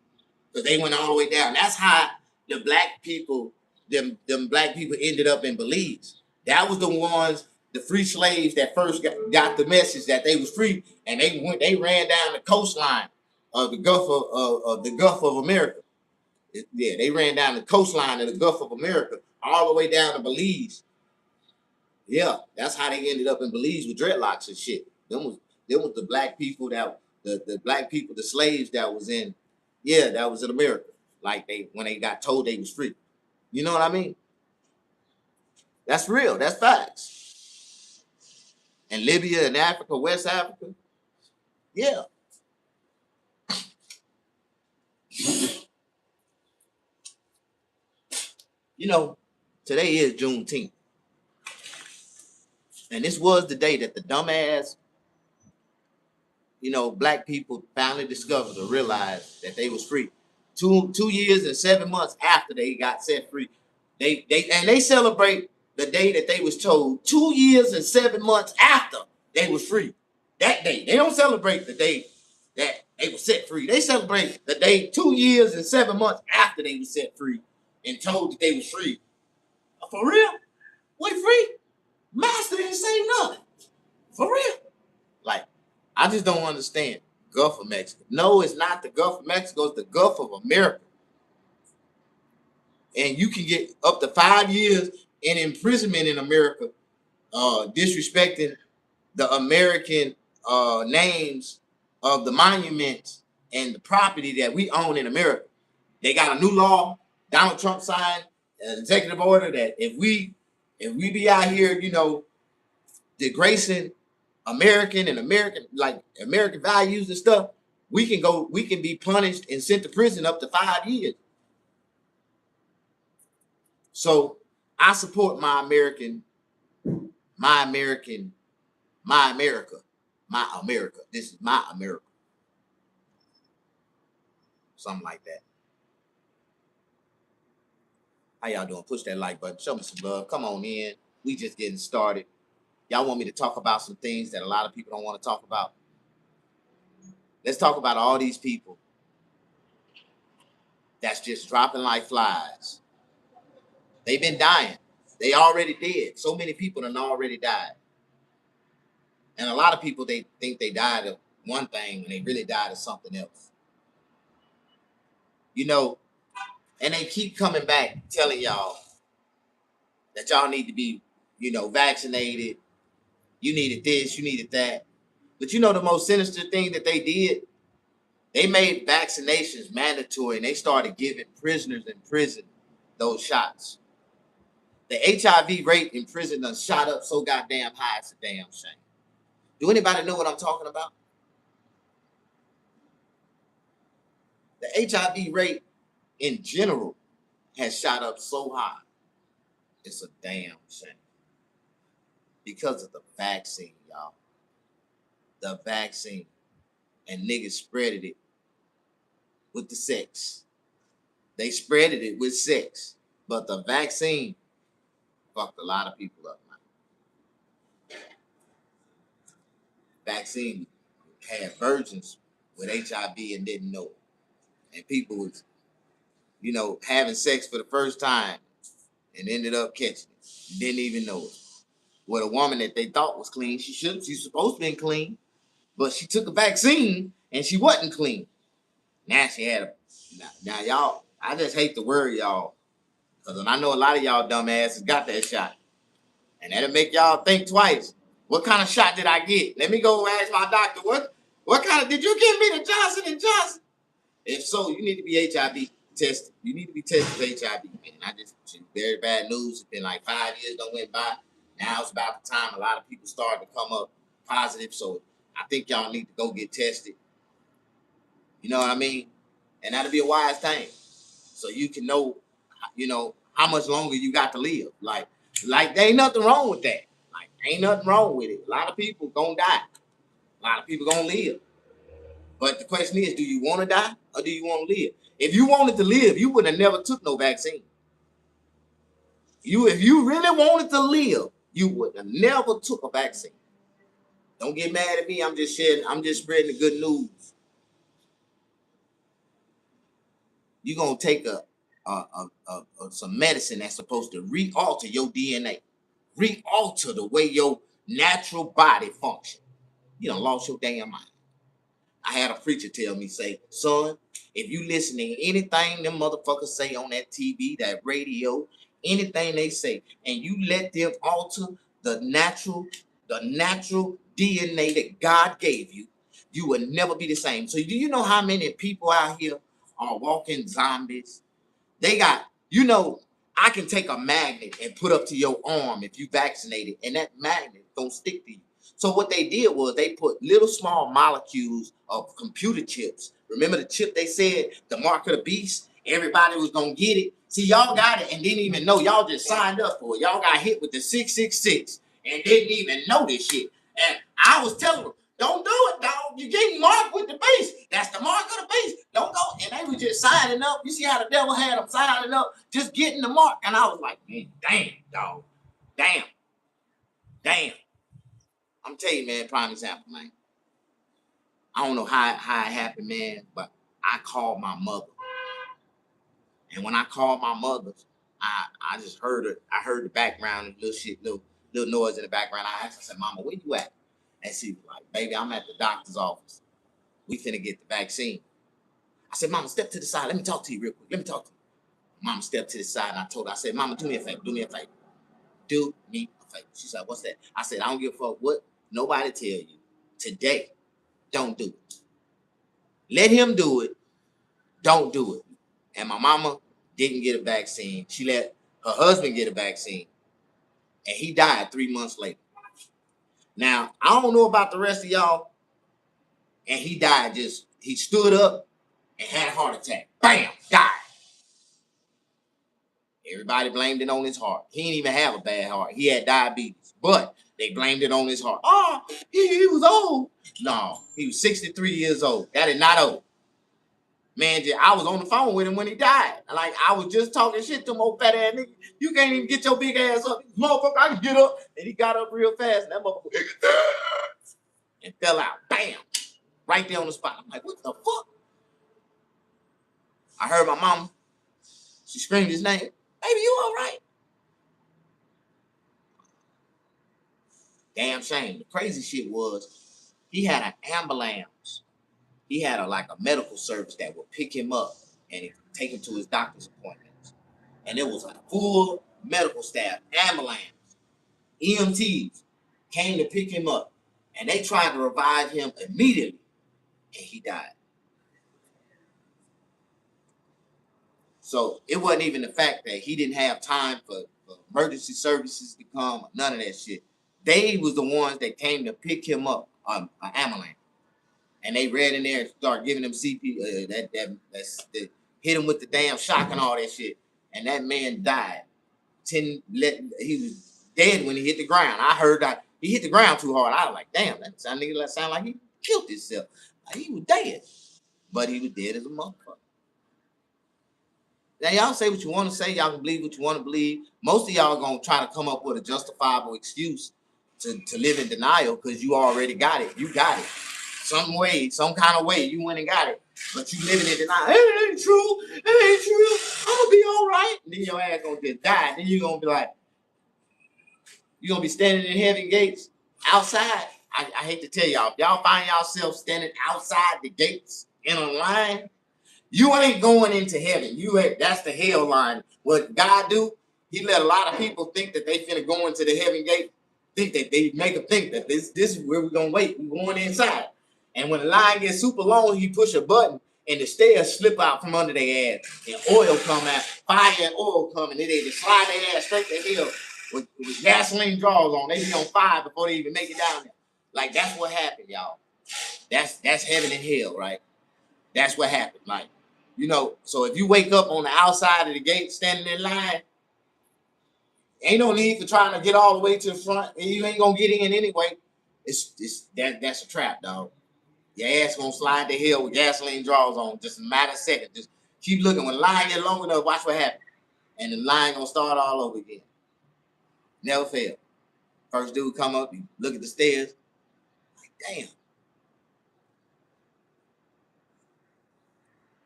because they went all the way down. That's how the black people, them black people, ended up in Belize. That was the ones, the free slaves that first got the message that they was free, and they ran down the coastline of the Gulf of America. Yeah, they ran down the coastline of the Gulf of America all the way down to Belize. Yeah, that's how they ended up in Belize with dreadlocks and shit. Them was the black people the slaves that was in America. Like when they got told they was free. You know what I mean? That's real. That's facts. And Libya and Africa, West Africa. Yeah. You know, today is Juneteenth. And this was the day that the dumbass, black people finally discovered or realized that they was free. 2 years and 7 months after they got set free. They celebrate the day that they was told 2 years and 7 months after they was free. That day. They don't celebrate the day that they were set free. They celebrate the day 2 years and 7 months after they was set free and told that they was free. For real? We free? Master didn't say nothing. For real? Like, I just don't understand. Gulf of Mexico. No, it's not the Gulf of Mexico. It's the Gulf of America. And you can get up to 5 years in imprisonment in America, disrespecting the American names of the monuments and the property that we own in America. They got a new law. Donald Trump signed an executive order that if we be out here, disgracing American values and stuff, we can be punished and sent to prison up to 5 years. So I support my America. This is my America. Something like that. How y'all doing? Push that like button. Show me some love. Come on in. We just getting started. Y'all want me to talk about some things that a lot of people don't want to talk about? Let's talk about all these people that's just dropping like flies. They've been dying. They already did. So many people have already died. And a lot of people, they think they died of one thing when they really died of something else. And they keep coming back telling y'all that y'all need to be, vaccinated. You needed this, you needed that. But the most sinister thing that they did? They made vaccinations mandatory and they started giving prisoners in prison those shots. The HIV rate in prison done shot up so goddamn high, it's a damn shame. Do anybody know what I'm talking about? The HIV rate in general has shot up so high. It's a damn shame. Because of the vaccine, y'all. The vaccine. And niggas spreaded it with the sex. They spreaded it with sex. But the vaccine fucked a lot of people up, man. Vaccine had virgins with HIV and didn't know it. And people was, having sex for the first time and ended up catching it. Didn't even know it. With a woman that they thought was clean, she's supposed to be clean, but she took a vaccine and she wasn't clean. Now she had a, now y'all, I just hate to worry y'all, because I know a lot of y'all dumbasses got that shot. And that'll make y'all think twice. What kind of shot did I get? Let me go ask my doctor, what kind of, did you give me the Johnson & Johnson? If so, you need to be HIV tested. You need to be tested for HIV, man. Very bad news. It's been like 5 years done went by. Now it's about the time a lot of people starting to come up positive. So I think y'all need to go get tested. You know what I mean? And that'll be a wise thing. So you can know, how much longer you got to live. Like there ain't nothing wrong with that. Like, ain't nothing wrong with it. A lot of people gonna die. A lot of people gonna live. But the question is, do you want to die or do you want to live? If you wanted to live, you would have never took no vaccine. If you really wanted to live, you would have never took a vaccine. Don't get mad at me. I'm just spreading the good news. You're gonna take some medicine that's supposed to re-alter your DNA, re-alter the way your natural body functions. You done lost your damn mind. I had a preacher tell me, say, son, if you listen to anything them motherfuckers say on that TV, that radio, anything they say, and you let them alter the natural DNA that God gave you, you will never be the same. So do you know how many people out here are walking zombies? They got, I can take a magnet and put up to your arm if you vaccinated, and that magnet don't stick to you. So what they did was they put little small molecules of computer chips. Remember the chip they said, the mark of the beast? Everybody was going to get it. See, y'all got it and didn't even know. Y'all just signed up for it. Y'all got hit with the 666 and didn't even know this shit. And I was telling them, don't do it, dog. You're getting marked with the beast. That's the mark of the beast. Don't go. And they were just signing up. You see how the devil had them signing up, just getting the mark. And I was like, man, damn, dog. Damn. I'm telling you, man, prime example, man. I don't know how it happened, man, but I called my mother. And when I called my mother, I just heard her. I heard the background, little noise in the background. I asked her, I said, Mama, where you at? And she was like, baby, I'm at the doctor's office. We finna get the vaccine. I said, Mama, step to the side. Let me talk to you real quick. Let me talk to you. Mama stepped to the side and I told her, I said, Mama, do me a favor. Do me a favor. She said, what's that? I said, I don't give a fuck what nobody tell you. Today, don't do it. Let him do it. Don't do it. And my mama didn't get a vaccine. She let her husband get a vaccine. And he died 3 months later. Now, I don't know about the rest of y'all. And he died he stood up and had a heart attack. Bam! Died. Everybody blamed it on his heart. He didn't even have a bad heart. He had diabetes. But they blamed it on his heart. Oh, he was old. No, he was 63 years old. That is not old. Man, I was on the phone with him when he died. Like, I was just talking shit to him, old fat ass nigga. You can't even get your big ass up. Motherfucker, I can get up. And he got up real fast. And that motherfucker and fell out. Bam. Right there on the spot. I'm like, what the fuck? I heard my mama. She screamed his name. Baby, you all right? Damn shame. The crazy shit was he had an ambulance. He had a medical service that would pick him up and take him to his doctor's appointments. And it was a full medical staff, ambulance, EMTs came to pick him up. And they tried to revive him immediately. And he died. So it wasn't even the fact that he didn't have time for emergency services to come, none of that shit. They was the ones that came to pick him up, an ambulance. And they ran in there and start giving him CP, hit him with the damn shock and all that shit. And that man died. He was dead when he hit the ground. I heard that he hit the ground too hard. I was like, damn, that sound like he killed himself. Like he was dead. But he was dead as a motherfucker. Now y'all say what you want to say. Y'all can believe what you want to believe. Most of y'all gonna try to come up with a justifiable excuse to live in denial because you already got it. You got it. Some way, some kind of way, you went and got it. But you living in denial. Hey, it ain't true. It ain't true. I'm gonna be all right. And then your ass gonna just die. Then you're gonna be like, you're gonna be standing in heaven gates outside. I hate to tell y'all, if y'all find yourself standing outside the gates in a line, you ain't going into heaven. That's the hell line. What God do, he let a lot of people think that they finna go into the heaven gate, think that they make them think that this is where we're gonna wait. We're going inside. And when the line gets super long, he push a button and the stairs slip out from under their ass. And oil come out, fire and oil come, and they just slide their ass straight to hell with gasoline draws on. They be on fire before they even make it down there. Like that's what happened, y'all. That's heaven and hell, right? That's what happened. Like, you know, so if you wake up on the outside of the gate standing in line, ain't no need for trying to get all the way to the front, and you ain't gonna get in anyway. That's a trap, dog. Your ass gonna slide the hill with gasoline draws on just a matter of seconds. Just keep looking. When the line get long enough, watch what happens. And the line gonna start all over again. Never fail. First dude come up, you look at the stairs. Like, damn.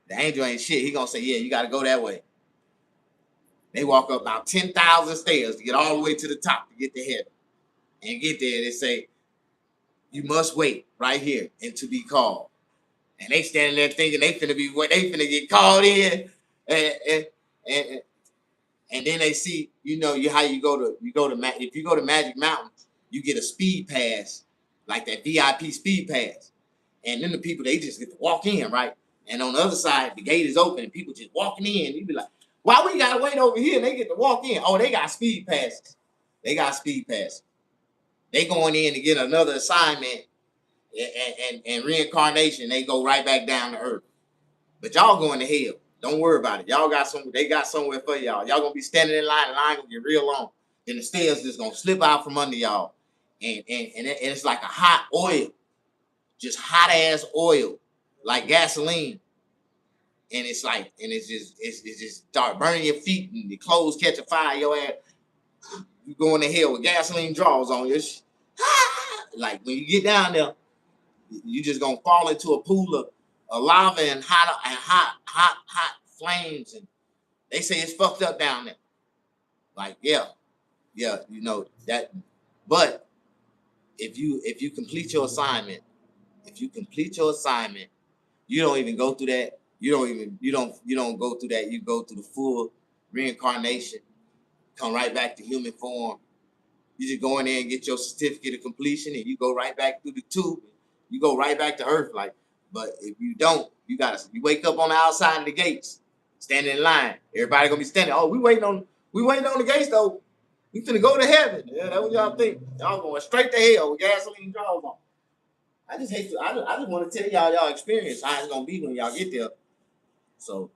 The angel ain't shit. He gonna say, yeah, you gotta go that way. They walk up about 10,000 stairs to get all the way to the top to get to heaven. And get there, they say, you must wait right here and to be called. And they standing there thinking they finna get called in. And then they see, you know, if you go to Magic Mountain, you get a speed pass, like that VIP speed pass. And then the people, they just get to walk in, right? And on the other side, the gate is open and people just walking in. You be like, why we gotta wait over here? And they get to walk in. Oh, they got speed passes. They got speed passes. They going in to get another assignment and reincarnation. They go right back down to earth. But y'all going to hell. Don't worry about it. They got somewhere for y'all. Y'all gonna be standing in line. The line gonna get real long. Then the stairs just gonna slip out from under y'all. And it's like a hot oil. Just hot ass oil. Like gasoline. And it's just start burning your feet and your clothes catch a fire. Your ass, you going to hell with gasoline draws on you. Like when you get down there, you just gonna fall into a pool of lava and hot flames. And they say it's fucked up down there. Like yeah, you know that. But if you complete your assignment, you don't even go through that. You don't go through that. You go through the full reincarnation, come right back to human form. You just go in there and get your certificate of completion, and you go right back through the tube. You go right back to earth. Like, but if you don't, you wake up on the outside of the gates, standing in line. Everybody gonna be standing. Oh, we waiting on the gates though. We finna go to heaven. Yeah, that's what y'all think. Y'all going straight to hell with gasoline draws on. I just want to tell y'all experience how it's gonna be when y'all get there. So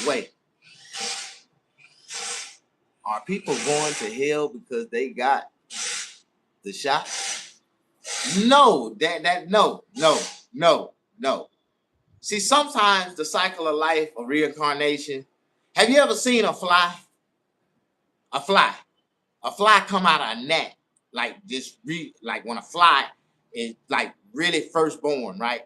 wait. Are people going to hell because they got the shot? No, no. See, sometimes the cycle of life of reincarnation. Have you ever seen a fly? A fly come out of a net, like like when a fly is like really first born, right?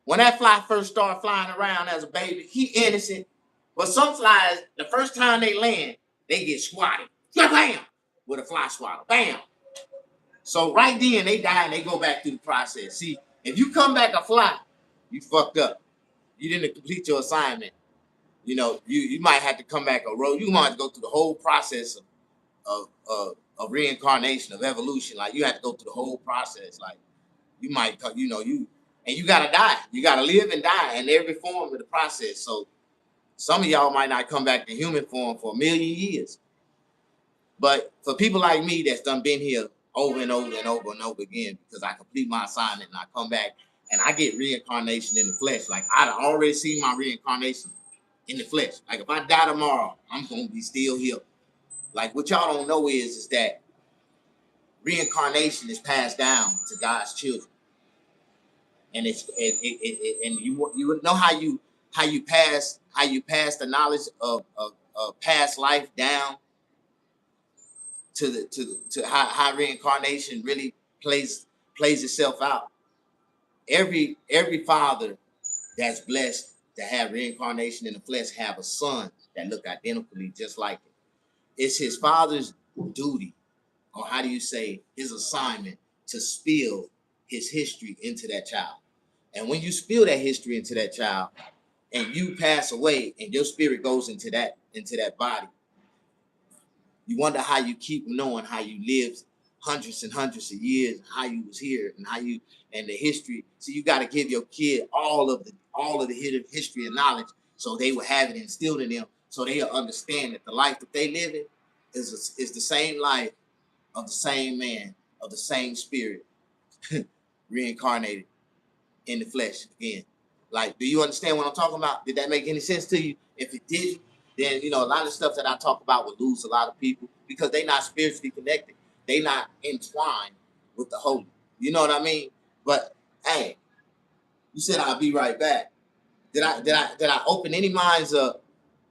When that fly first started flying around as a baby, he innocent. But some flies, the first time they land, they get swatted. Bam! With a fly swatter. Bam! So right then they die and they go back through the process. See, if you come back a fly, you fucked up. You didn't complete your assignment. You know, you might have to come back a road. You might have to go through the whole process of reincarnation, of evolution. Like you have to go through the whole process. Like you might, and you gotta die. You gotta live and die in every form of the process. So some of y'all might not come back to human form for 1,000,000 years. But for people like me that's done been here over and over and over and over again because I complete my assignment and I come back and I get reincarnation in the flesh. Like I already seen my reincarnation in the flesh. Like if I die tomorrow, I'm gonna be still here. Like what y'all don't know is that reincarnation is passed down to God's children, and and you would know how you pass the knowledge of past life down to how reincarnation really plays itself out. Every father that's blessed to have reincarnation in the flesh have a son that look identically just like it. It's his father's duty, or how do you say, his assignment to spill his history into that child. And when you spill that history into that child and you pass away and your spirit goes into that body, you wonder how you keep knowing how you lived hundreds and hundreds of years, how you was here and how you and the history. So you got to give your kid all of the hidden history and knowledge so they will have it instilled in them so they'll understand that the life that they live in is the same life of the same man, of the same spirit, reincarnated in the flesh again. Like, do you understand what I'm talking about? Did that make any sense to you? If it did, then a lot of stuff that I talk about would lose a lot of people because they not spiritually connected. They not entwined with the holy. You know what I mean? But hey, you said I'll be right back. Did I open any minds up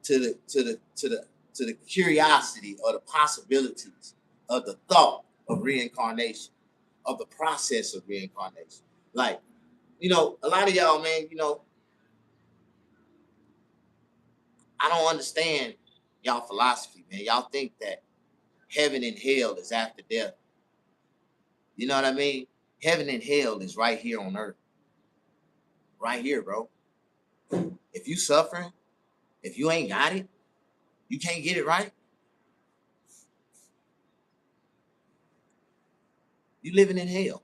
to the curiosity or the possibilities of the thought of reincarnation, of the process of reincarnation? Like, a lot of y'all, man, I don't understand y'all philosophy, man. Y'all think that heaven and hell is after death. You know what I mean? Heaven and hell is right here on earth. Right here, bro. If you suffering, if you ain't got it, you can't get it right. You living in hell.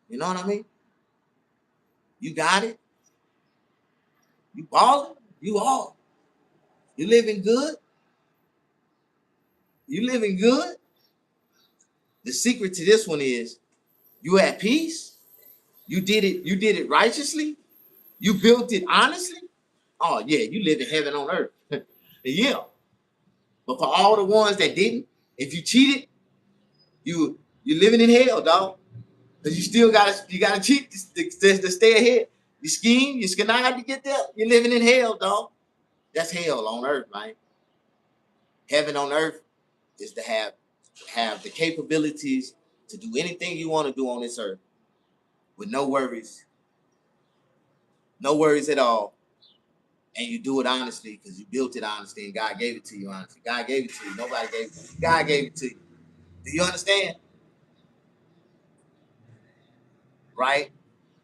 You know what I mean? You got it. You balling. You all. You living good. You living good. The secret to this one is you at peace. You did it righteously. You built it honestly. Oh yeah, you live in heaven on earth. Yeah. But for all the ones that didn't, if you cheated, you living in hell, dog. Because you gotta cheat to stay ahead. You scheme, you connive to get there. You're living in hell, dog. That's hell on earth, man. Heaven on earth is to have the capabilities to do anything you want to do on this earth with no worries at all, and you do it honestly because you built it honestly, and God gave it to you honestly. God gave it to you. Nobody gave it to you. God gave it to you. Do you understand? Right?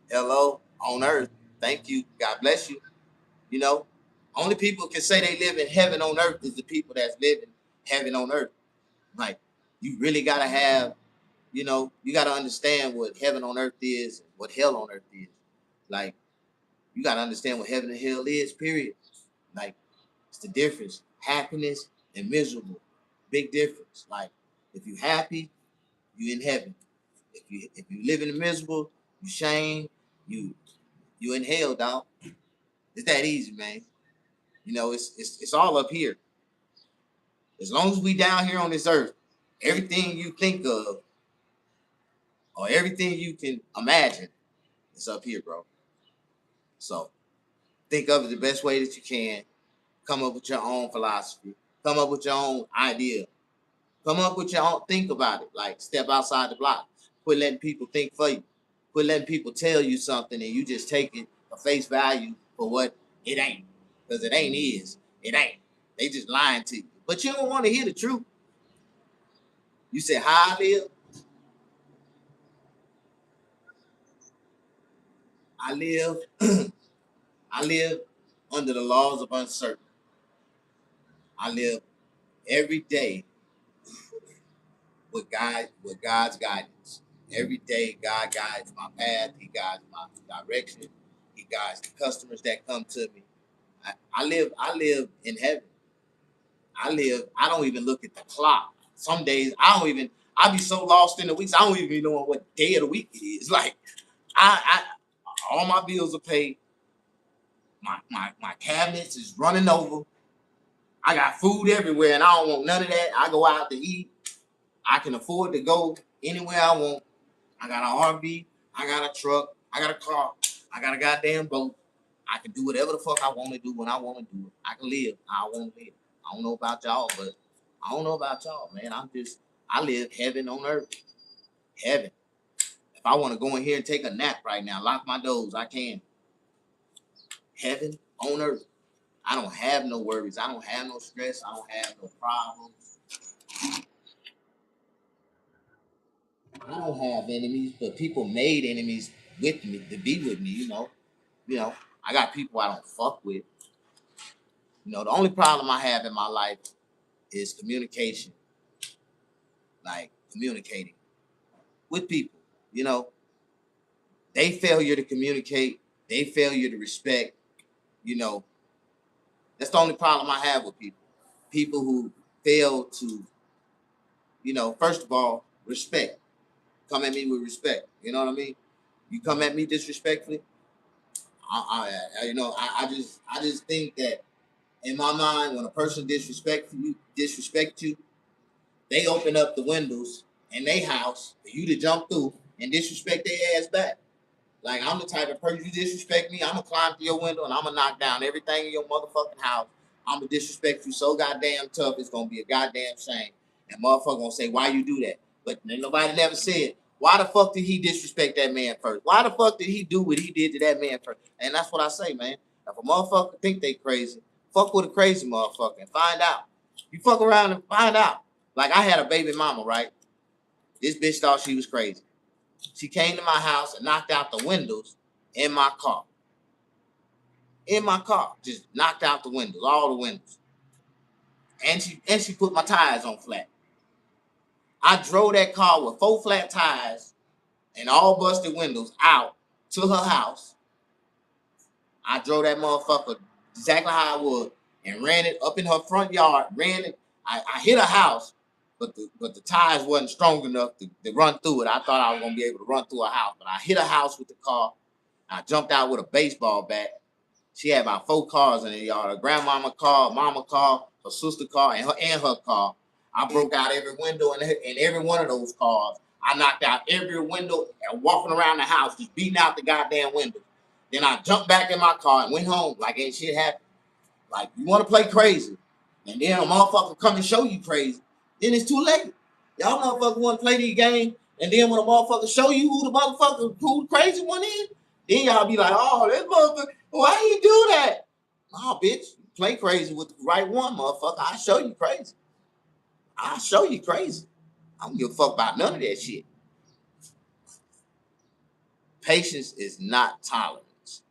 Hello on earth. Thank you. God bless you. Only people can say they live in heaven on earth is the people that's living heaven on earth. Like, you really gotta have, you gotta understand what heaven on earth is, and what hell on earth is. Like, you gotta understand what heaven and hell is, period. Like, it's the difference. Happiness and miserable. Big difference. Like, if you happy, you in heaven. If you live in the miserable, you shame, you in hell, dog. It's that easy, man. It's all up here. As long as we down here on this earth, everything you think of or everything you can imagine is up here, bro. So think of it the best way that you can. Come up with your own philosophy. Come up with your own idea. Come up with your own. Think about it. Like, step outside the block. Quit letting people think for you. Quit letting people tell you something and you just take it for face value for what it ain't. Because it ain't is. It ain't. They just lying to you. But you don't want to hear the truth. You say, how I live? I live I live under the laws of uncertainty. I live every day with God's guidance. Every day God guides my path, He guides my direction, He guides the customers that come to me. I live in heaven. I don't even look at the clock. Some days I be so lost in the weeks. I don't even know what day of the week it is. Like I all my bills are paid. My cabinets is running over. I got food everywhere, and I don't want none of that. I go out to eat. I can afford to go anywhere I want. I got an RV. I got a truck. I got a car. I got a goddamn boat. I can do whatever the fuck I want to do when I want to do it. I can live how I want to live. I don't know about y'all, but I don't know about y'all, man. I live heaven on earth. Heaven. If I want to go in here and take a nap right now, lock my doors, I can. Heaven on earth. I don't have no worries. I don't have no stress. I don't have no problems. I don't have enemies, but people made enemies with me to be with me, you know. I got people I don't fuck with. The only problem I have in my life is communication. Like communicating with people. They failure to communicate, they failure to respect, that's the only problem I have with people. People who fail to, first of all, respect. Come at me with respect. You know what I mean? You come at me disrespectfully, I just think that in my mind, when a person disrespects you, they open up the windows in their house for you to jump through and disrespect their ass back. Like, I'm the type of person, you disrespect me, I'm going to climb through your window and I'm going to knock down everything in your motherfucking house. I'm going to disrespect you so goddamn tough, it's going to be a goddamn shame. And motherfucker going to say, why you do that? But nobody never said, why the fuck did he disrespect that man first? Why the fuck did he do what he did to that man first? And that's what I say, man. If a motherfucker think they crazy, fuck with a crazy motherfucker and find out. You fuck around and find out. Like, I had a baby mama, right? This bitch thought she was crazy. She came to my house and knocked out the windows in my car. In my car. Just knocked out the windows, all the windows. And she put my tires on flat. I drove that car with 4 flat tires and all busted windows out to her house. I drove that motherfucker exactly how I would and ran it up in her front yard. Ran it. I hit a house, but the tires wasn't strong enough to run through it. I thought I was gonna be able to run through a house, but I hit a house with the car. I jumped out with a baseball bat. She had about 4 cars in the yard: her grandmama car, mama car, her sister car, and her car. I broke out every window in every one of those cars. I knocked out every window and walking around the house, just beating out the goddamn windows. Then I jumped back in my car and went home like ain't shit happened. Like, you want to play crazy, and then a motherfucker come and show you crazy, then it's too late. Y'all motherfuckers want to play these games, and then when a motherfucker show you who the crazy one is, then y'all be like, oh, this motherfucker, why he do that? Nah, bitch, you play crazy with the right one, motherfucker. I'll show you crazy. I'll show you crazy. I don't give a fuck about none of that shit. Patience is not tolerance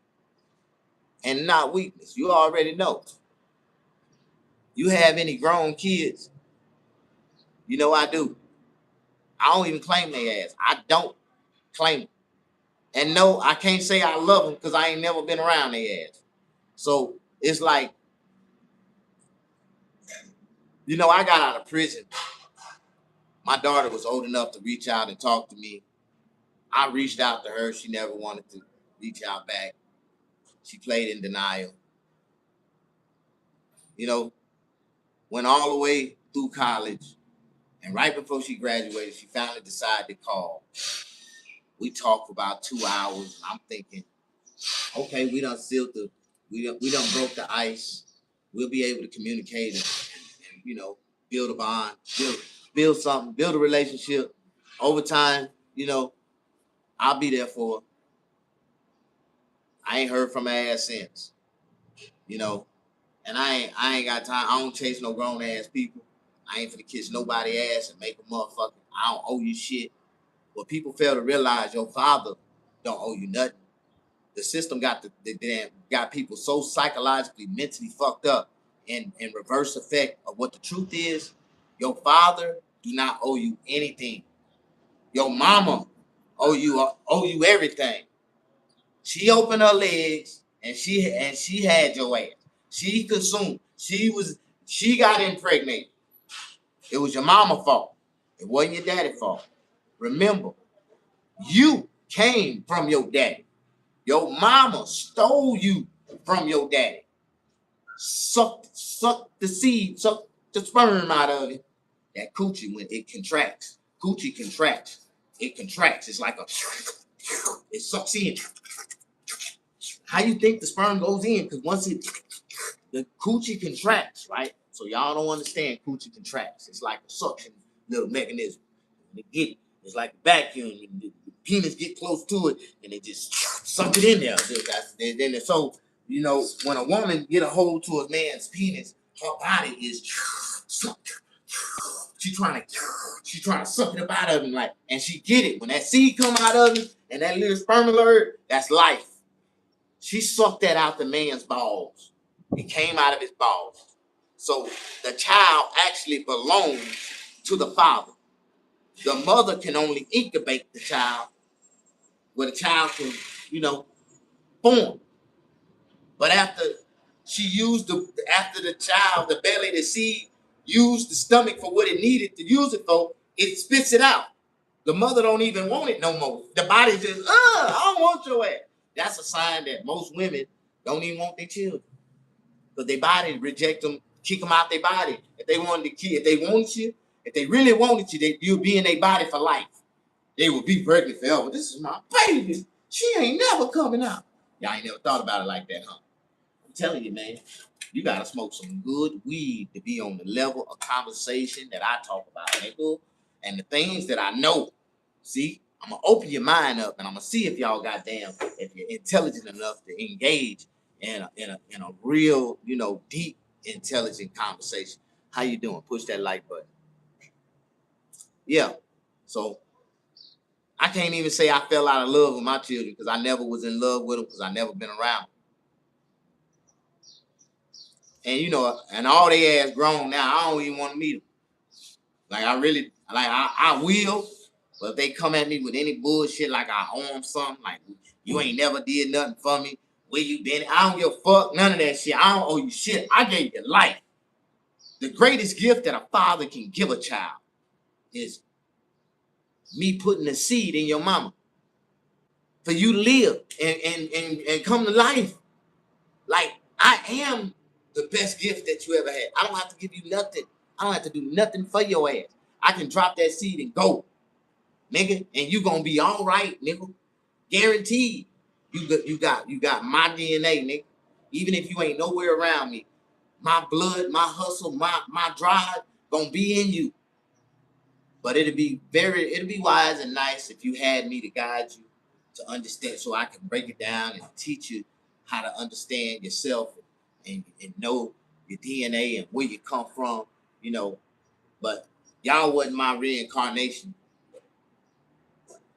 and not weakness. You already know. You have any grown kids? You know I do. I don't even claim their ass. I don't claim them. And no, I can't say I love them because I ain't never been around their ass. So it's like, I got out of prison. My daughter was old enough to reach out and talk to me. I reached out to her. She never wanted to reach out back. She played in denial. Went all the way through college. And right before she graduated, she finally decided to call. We talked for about 2 hours. And I'm thinking, okay, we done sealed we done broke the ice. We'll be able to communicate and build a bond, build something, build a relationship. Over time, I'll be there for her. I ain't heard from her ass since. And I ain't got time. I don't chase no grown ass people. I ain't finna kiss nobody ass and make a motherfucker. I don't owe you shit. But people fail to realize your father don't owe you nothing. The system got got people so psychologically, mentally fucked up in reverse effect of what the truth is. Your father do not owe you anything. Your mama owe you everything. She opened her legs and she had your ass. She consumed. She got impregnated. It was your mama's fault. It wasn't your daddy's fault. Remember, you came from your daddy. Your mama stole you from your daddy. Suck the seed, suck the sperm out of it. That coochie, when it contracts, coochie contracts. It contracts. It's like it sucks in. How you think the sperm goes in? Because once the coochie contracts, right? So y'all don't understand coochie contracts. It's like a suction little mechanism. It's like a vacuum. The penis get close to it, and it just suck it in there. So when a woman get a hold to a man's penis, her body is she trying to suck it up out of him, like, and she get it when that seed come out of him and that little sperm alert. That's life. She sucked that out the man's balls. It came out of his balls. So the child actually belongs to the father. The mother can only incubate the child where the child can, form. But after the child, the belly, the seed, used the stomach for what it needed to use it for, it spits it out. The mother don't even want it no more. The body just, I don't want your ass. That's a sign that most women don't even want their children. Because their body reject them, kick them out their body. If they really wanted you, you'll be in their body for life. They will be pregnant forever. This is my baby. She ain't never coming out. Y'all ain't never thought about it like that, huh? I'm telling you, man, you gotta smoke some good weed to be on the level of conversation that I talk about, nigga. And the things that I know. See, I'm gonna open your mind up, and I'm gonna see if y'all if you're intelligent enough to engage in a real, deep, intelligent conversation. How you doing? Push that like button. Yeah. So I can't even say I fell out of love with my children because I never was in love with them because I never been around. And and all they ass grown now, I don't even want to meet them. Like I will, but if they come at me with any bullshit like I owe them something, like you ain't never did nothing for me, where you been? I don't give a fuck, none of that shit. I don't owe you shit. I gave you life. The greatest gift that a father can give a child is me putting a seed in your mama for you to live and come to life. Like, I am the best gift that you ever had. I don't have to give you nothing. I don't have to do nothing for your ass. I can drop that seed and go, nigga, and you gonna be all right, nigga. Guaranteed. You got my DNA, nigga. Even if you ain't nowhere around me, my blood, my hustle, my drive gonna be in you. But it'd be wise and nice if you had me to guide you to understand, so I can break it down and teach you how to understand yourself and know your DNA and where you come from, But y'all wasn't my reincarnation.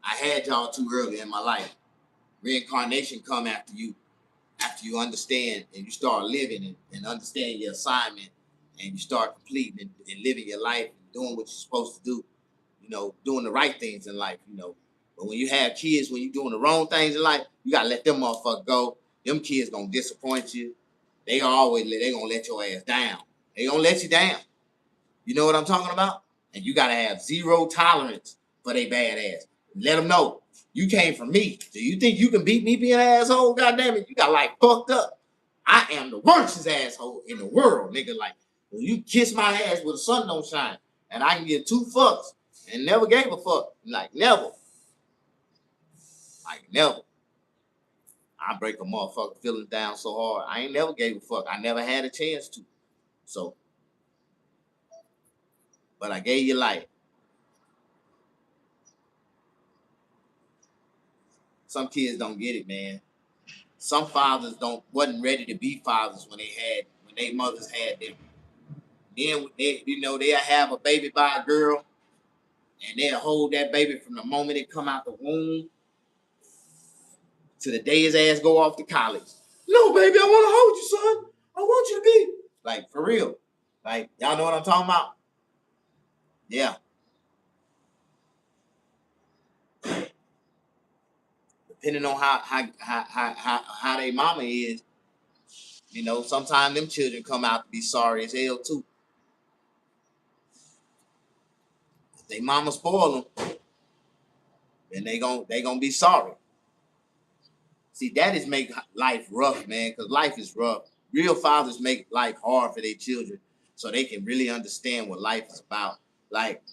I had y'all too early in my life. Reincarnation come after you understand and you start living and understand your assignment, and you start completing and living your life and doing what you're supposed to do, doing the right things in life, But when you have kids, when you're doing the wrong things in life, you gotta let them motherfuckers go. Them kids gonna disappoint you. They gonna let your ass down. They gonna let you down. You know what I'm talking about? And you gotta have zero tolerance for they bad ass. Let them know you came from me. Do you think you can beat me being an asshole? God damn it, you got like fucked up. I am the worst asshole in the world, nigga. Like, you kiss my ass where the sun don't shine, and I can get 2 fucks and never gave a fuck. Like, never. Like, never. I break a motherfucker feeling down so hard. I ain't never gave a fuck. I never had a chance to. So, but I gave you life. Some kids don't get it, man. Some fathers wasn't ready to be fathers when their mothers had them. Then they'll have a baby by a girl, and they'll hold that baby from the moment it come out the womb to the day his ass go off to college. No, baby, I want to hold you, son. I want you to be like, for real. Like, y'all know what I'm talking about? Yeah. Depending on how their mama is, sometimes them children come out to be sorry as hell too. They mama spoil them, and they gonna be sorry. See, daddies make life rough, man, because life is rough. Real fathers make life hard for their children so they can really understand what life is about. Like,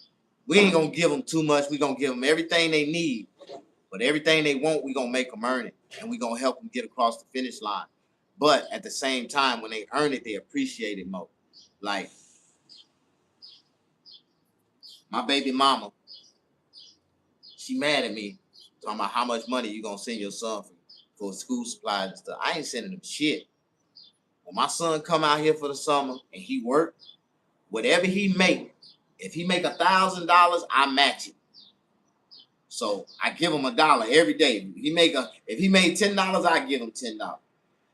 we ain't gonna give them too much. We gonna give them everything they need, but everything they want, we gonna make them earn it, and we gonna help them get across the finish line. But at the same time, when they earn it, they appreciate it more. Like, my baby mama, she mad at me talking about how much money you gonna send your son for school supplies and stuff. I ain't sending him shit. When my son come out here for the summer and he work, whatever he make, if he make $1,000, I match it. So I give him $1 every day. If he made $10, I give him $10.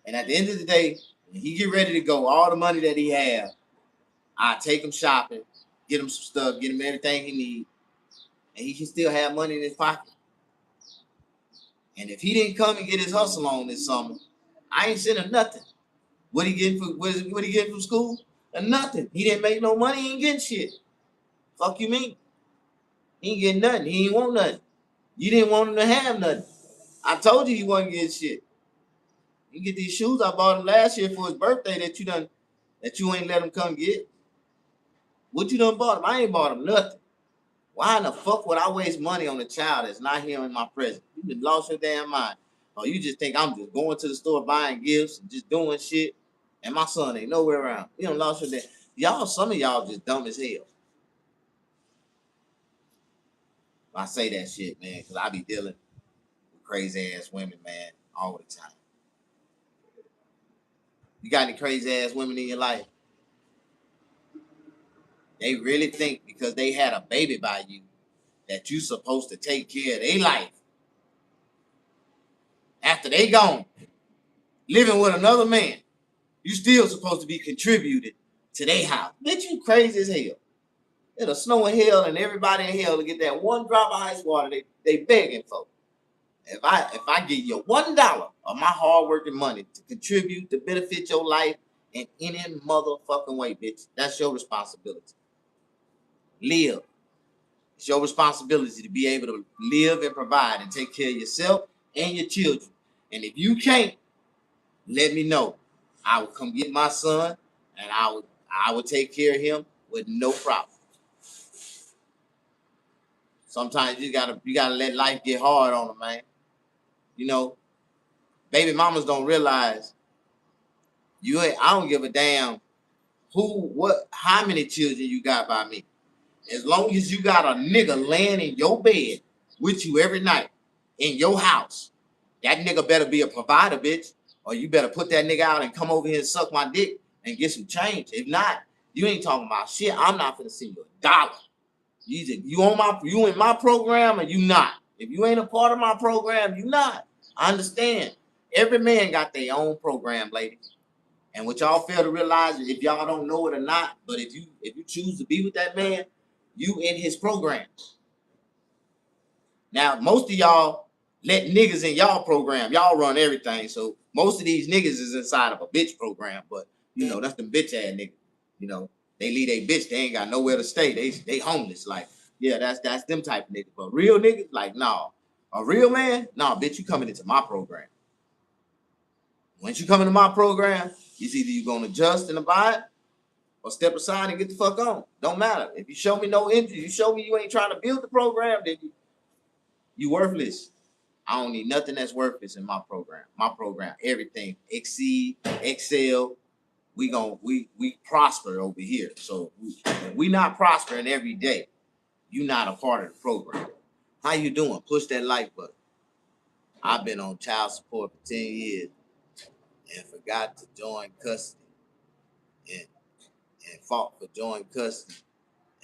And at the end of the day, when he get ready to go, all the money that he have, I take him shopping, get him some stuff, get him everything he need, and he can still have money in his pocket. And if he didn't come and get his hustle on this summer, I ain't sending nothing. What he getting from school? Nothing. He didn't make no money. He ain't getting shit. Fuck you mean? He ain't getting nothing. He ain't want nothing. You didn't want him to have nothing. I told you he wasn't getting shit. You get these shoes I bought him last year for his birthday that you ain't let him come get. What you done bought him? I ain't bought him nothing. Why in the fuck would I waste money on a child that's not here in my presence? You just lost your damn mind. Or you just think I'm just going to the store buying gifts and just doing shit, and my son ain't nowhere around. You done lost your damn. Some of y'all just dumb as hell. I say that shit, man, because I be dealing with crazy ass women, man, all the time. You got any crazy ass women in your life? They really think because they had a baby by you that you supposed to take care of their life after they gone, living with another man. You still supposed to be contributed to their house. Bitch, you crazy as hell. It'll snow in hell and everybody in hell to get that one drop of ice water they begging for. If I give you $1 of my hard-working money to contribute to benefit your life in any motherfucking way, bitch, that's your responsibility. Live. It's your responsibility to be able to live and provide and take care of yourself and your children. And if you can't, let me know. I will come get my son and I would take care of him with no problem. Sometimes you gotta let life get hard on them, man. You know, baby mamas don't realize I don't give a damn how many children you got by me. As long as you got a nigga laying in your bed with you every night in your house, that nigga better be a provider, bitch. Or you better put that nigga out and come over here and suck my dick and get some change. If not, you ain't talking about shit. I'm not gonna send you $1. You in my program or you not. If you ain't a part of my program, you not. I understand. Every man got their own program, ladies. And what y'all fail to realize is if y'all don't know it or not, but if you choose to be with that man, you in his program. Now, most of y'all let niggas in y'all program. Y'all run everything. So most of these niggas is inside of a bitch program. But, that's the bitch ass nigga. They leave a bitch. They ain't got nowhere to stay. They homeless. Like, yeah, that's them type of niggas. But real niggas, like, nah. A real man, nah, bitch, you coming into my program. Once you come into my program, it's either you going to adjust and abide or step aside and get the fuck on. Don't matter. If you show me no interest, you show me you ain't trying to build the program, then you worthless. I don't need nothing that's worthless in my program. My program, everything, exceed, excel. We prosper over here. So we not prospering every day. You not a part of the program. How you doing? Push that like button. I've been on child support for 10 years and forgot to join custody and fought for join custody.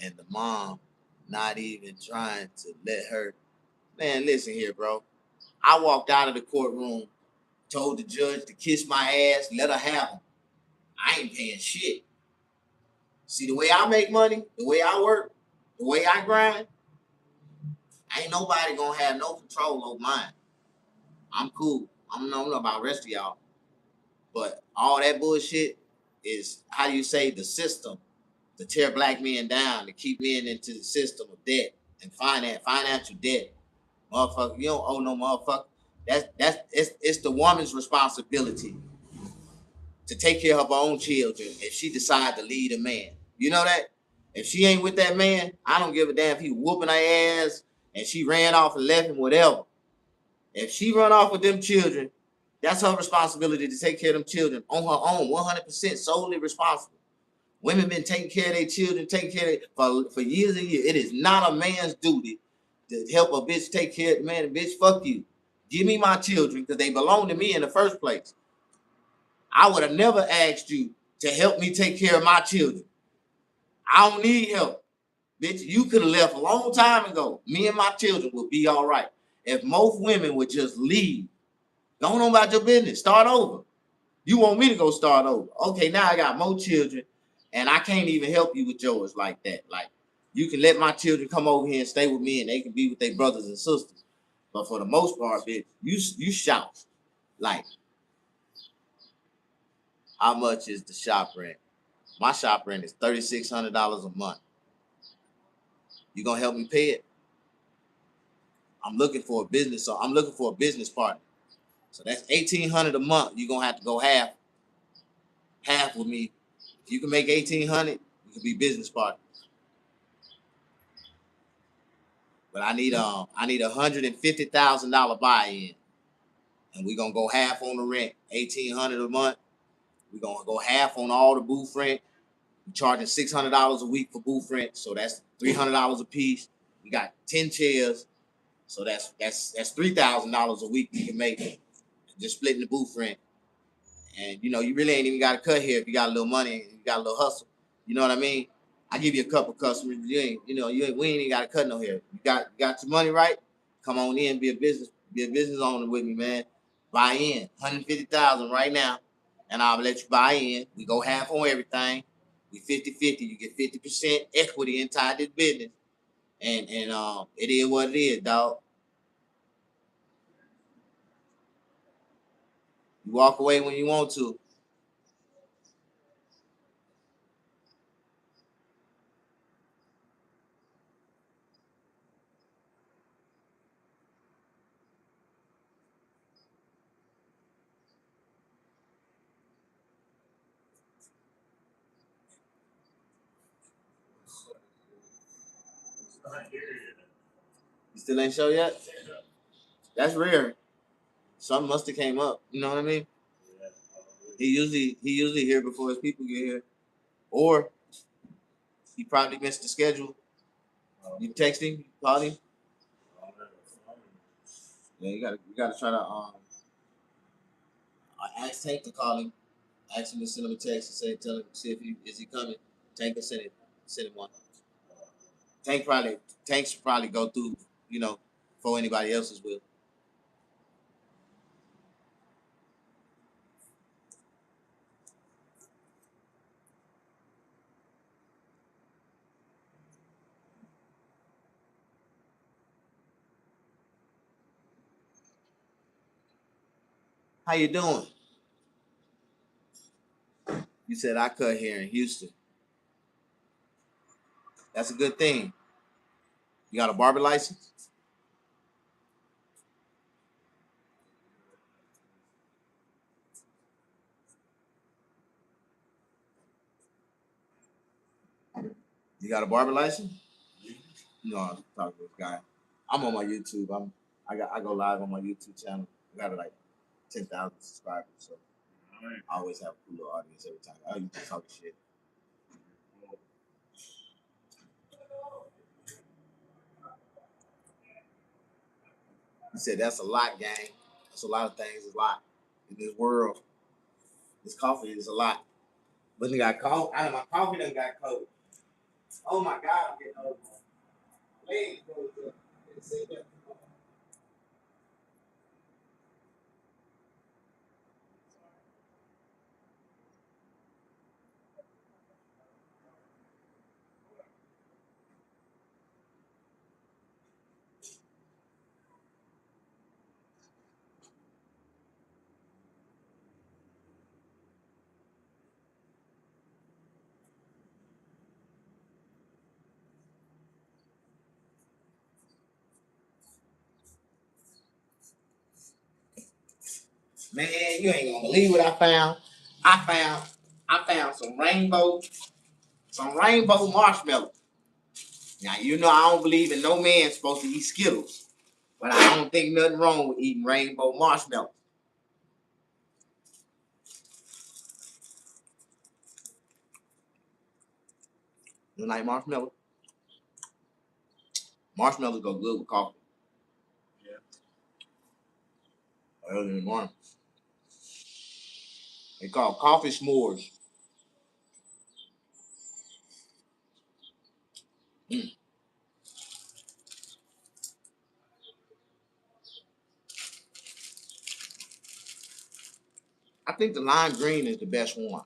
And the mom not even trying to let her. Man, listen here, bro. I walked out of the courtroom, told the judge to kiss my ass, let her have him. I ain't paying shit. See, the way I make money, the way I work, the way I grind, ain't nobody gonna have no control over mine. I'm cool. I don't know about the rest of y'all. But all that bullshit is, how do you say, the system to tear black men down, to keep men into the system of debt and financial debt. Motherfucker, you don't owe no motherfucker. It's the woman's responsibility to take care of her own children if she decide to lead a man. You know that? If she ain't with that man, I don't give a damn if he whooping her ass and she ran off and left him, whatever. If she run off with them children, that's her responsibility to take care of them children on her own, 100% solely responsible. Women been taking care of their children, taking care of for years and years. It is not a man's duty to help a bitch take care of the man. Bitch, fuck you. Give me my children because they belong to me in the first place. I would have never asked you to help me take care of my children. I don't need help. Bitch, you could have left a long time ago. Me and my children would be all right. If most women would just leave, don't know about your business. Start over. You want me to go start over. Okay, now I got more children, and I can't even help you with yours like that. Like, you can let my children come over here and stay with me, and they can be with their brothers and sisters. But for the most part, bitch, you shout. Like, how much is the shop rent? My shop rent is $3,600 a month. You gonna help me pay it? I'm looking for a business, so I'm looking for a business partner. So that's $1,800 a month. You're gonna have to go half with me. If you can make $1,800, we can be business partners. But I need $150,000 buy-in, and we're gonna go half on the rent, $1,800 a month. We're gonna go half on all the booth rent. We're charging $600 a week for booth rent, so that's $300 a piece. We got 10 chairs, so that's $3,000 a week you can make just splitting the booth rent. And you really ain't even got to cut here if you got a little money and you got a little hustle. You know what I mean? I give you a couple customers. We ain't even got to cut no hair. You got your money right. Come on in, be a business owner with me, man. Buy in, 150,000 right now, and I'll let you buy in. We go half on everything. We 50-50. You get 50% equity inside this business, and it is what it is, dog. You walk away when you want to. You still ain't show yet? That's rare. Something must have came up. You know what I mean? He usually here before his people get here, or he probably missed the schedule. You text him, you call him. Yeah, you gotta try to ask Tank to call him. Ask him to send him a text and tell him, see if he coming. Tank can send him one. Tank should probably go through, before anybody else's will. How you doing? You said I cut here in Houston. That's a good thing. You got a barber license? You got a barber license? No, I'm talking to this guy. I'm on my YouTube. I go live on my YouTube channel. I got like 10,000 subscribers, so I always have a cool little audience every time. I used to talk shit. He said that's a lot, gang. That's a lot of things. A lot in this world. This coffee is a lot. But they got cold. My coffee done got cold. Oh my God, I'm getting old. Legs froze up. Didn't say that. Man, you ain't gonna believe what I found. I found some rainbow marshmallows. Now you know I don't believe in no man supposed to eat Skittles, but I don't think nothing wrong with eating rainbow marshmallows. You like marshmallows? Marshmallows go good with coffee. Yeah. Early in the morning. They call coffee s'mores. Mm. I think the lime green is the best one.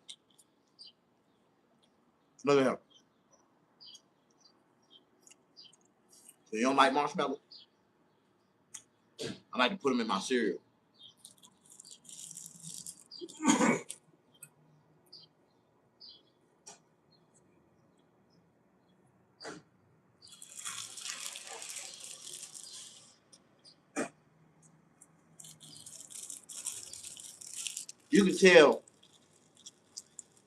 Look at him. So you don't like marshmallows? I like to put them in my cereal. You can tell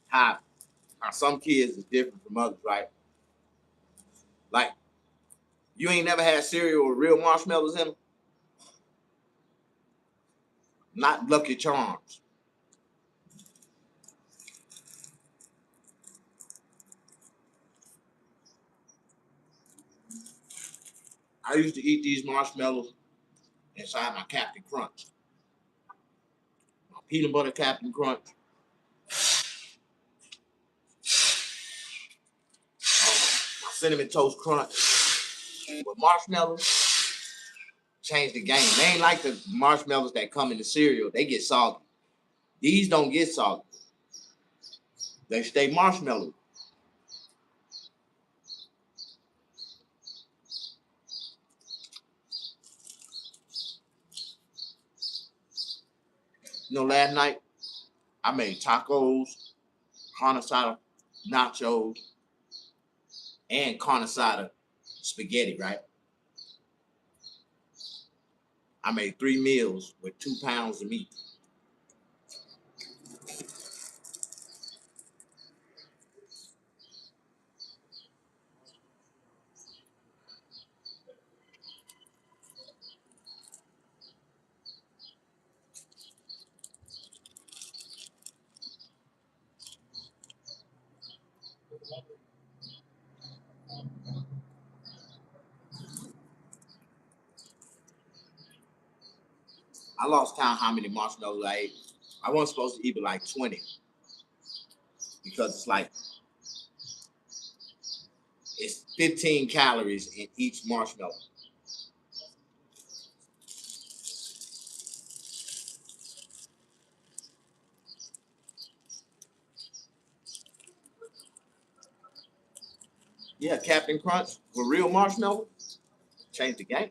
how some kids is different from others, right? Like, you ain't never had cereal with real marshmallows in them? Not Lucky Charms. I used to eat these marshmallows inside my Captain Crunch. My peanut butter Captain Crunch. My cinnamon toast crunch. With marshmallows, change the game. They ain't like the marshmallows that come in the cereal. They get salty. These don't get salty. They stay marshmallow. You know, last night I made tacos, carne asada, nachos, and carne asada spaghetti, right? I made 3 meals with 2 pounds of meat. I lost count how many marshmallows I ate. I wasn't supposed to eat but like 20 because it's 15 calories in each marshmallow. Yeah, Captain Crunch with real marshmallow changed the game.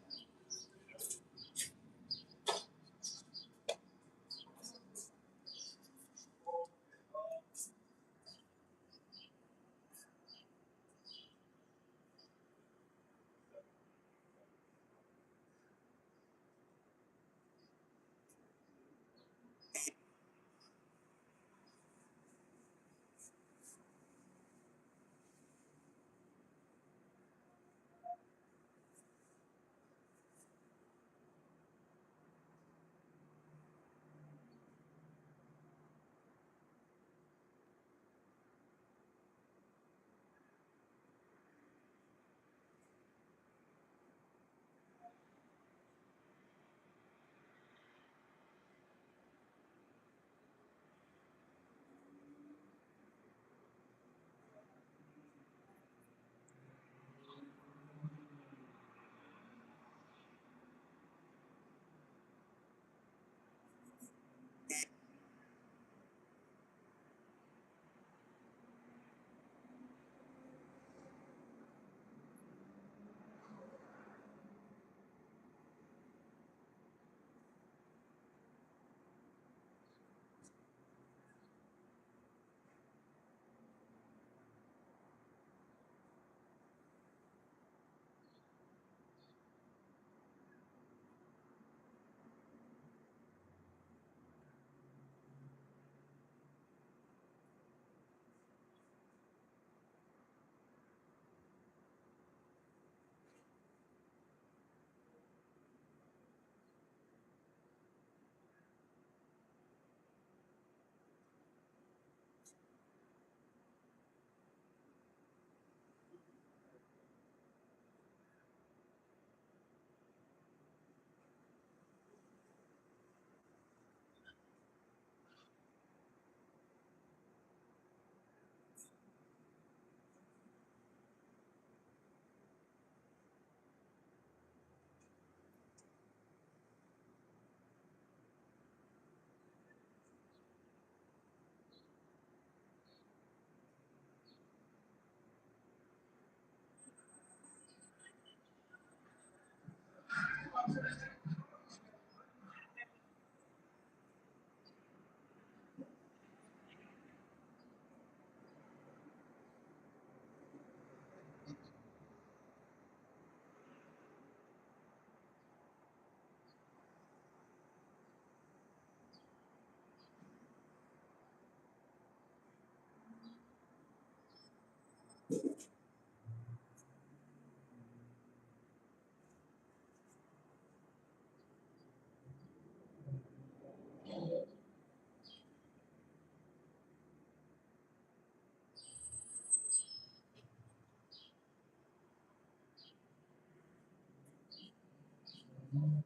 Where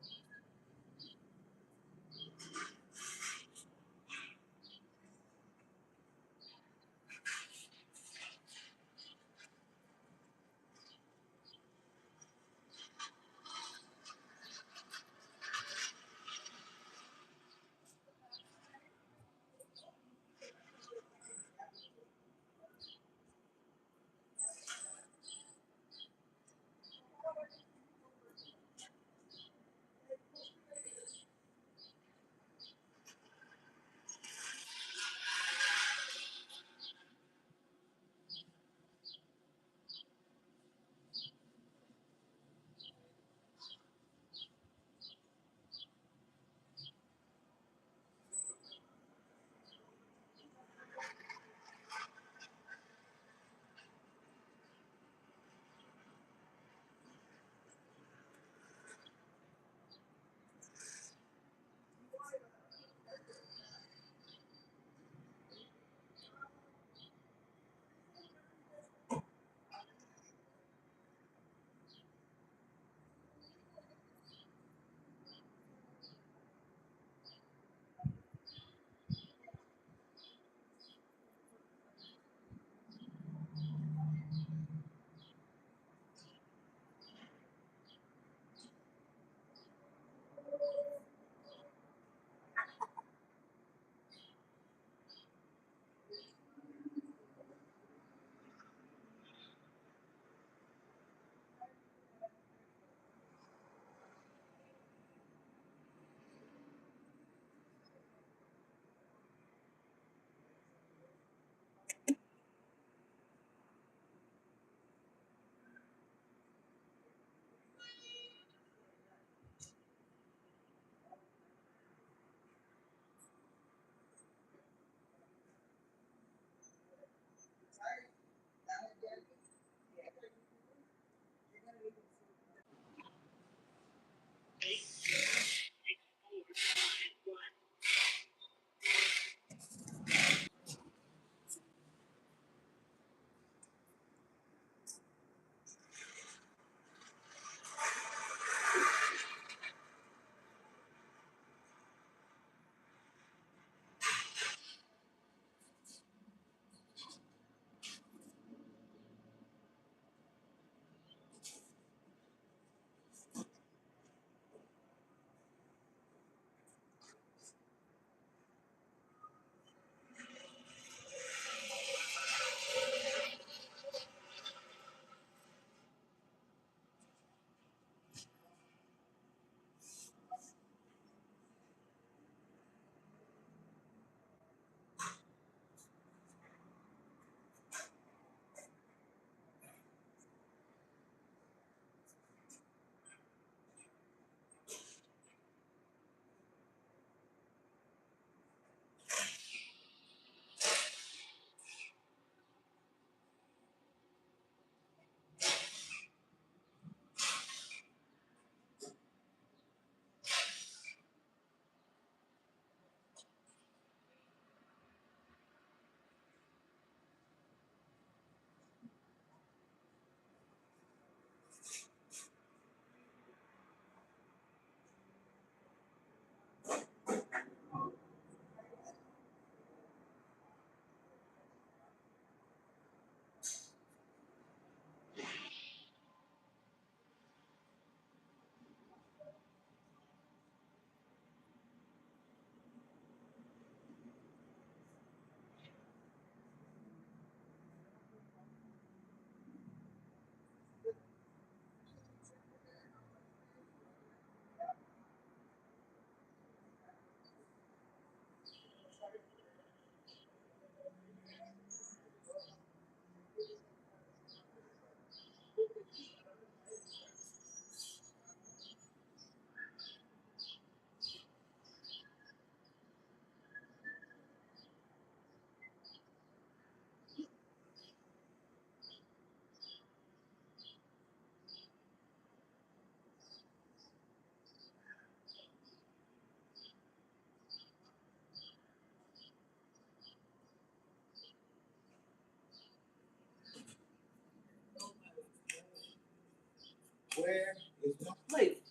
is my plate?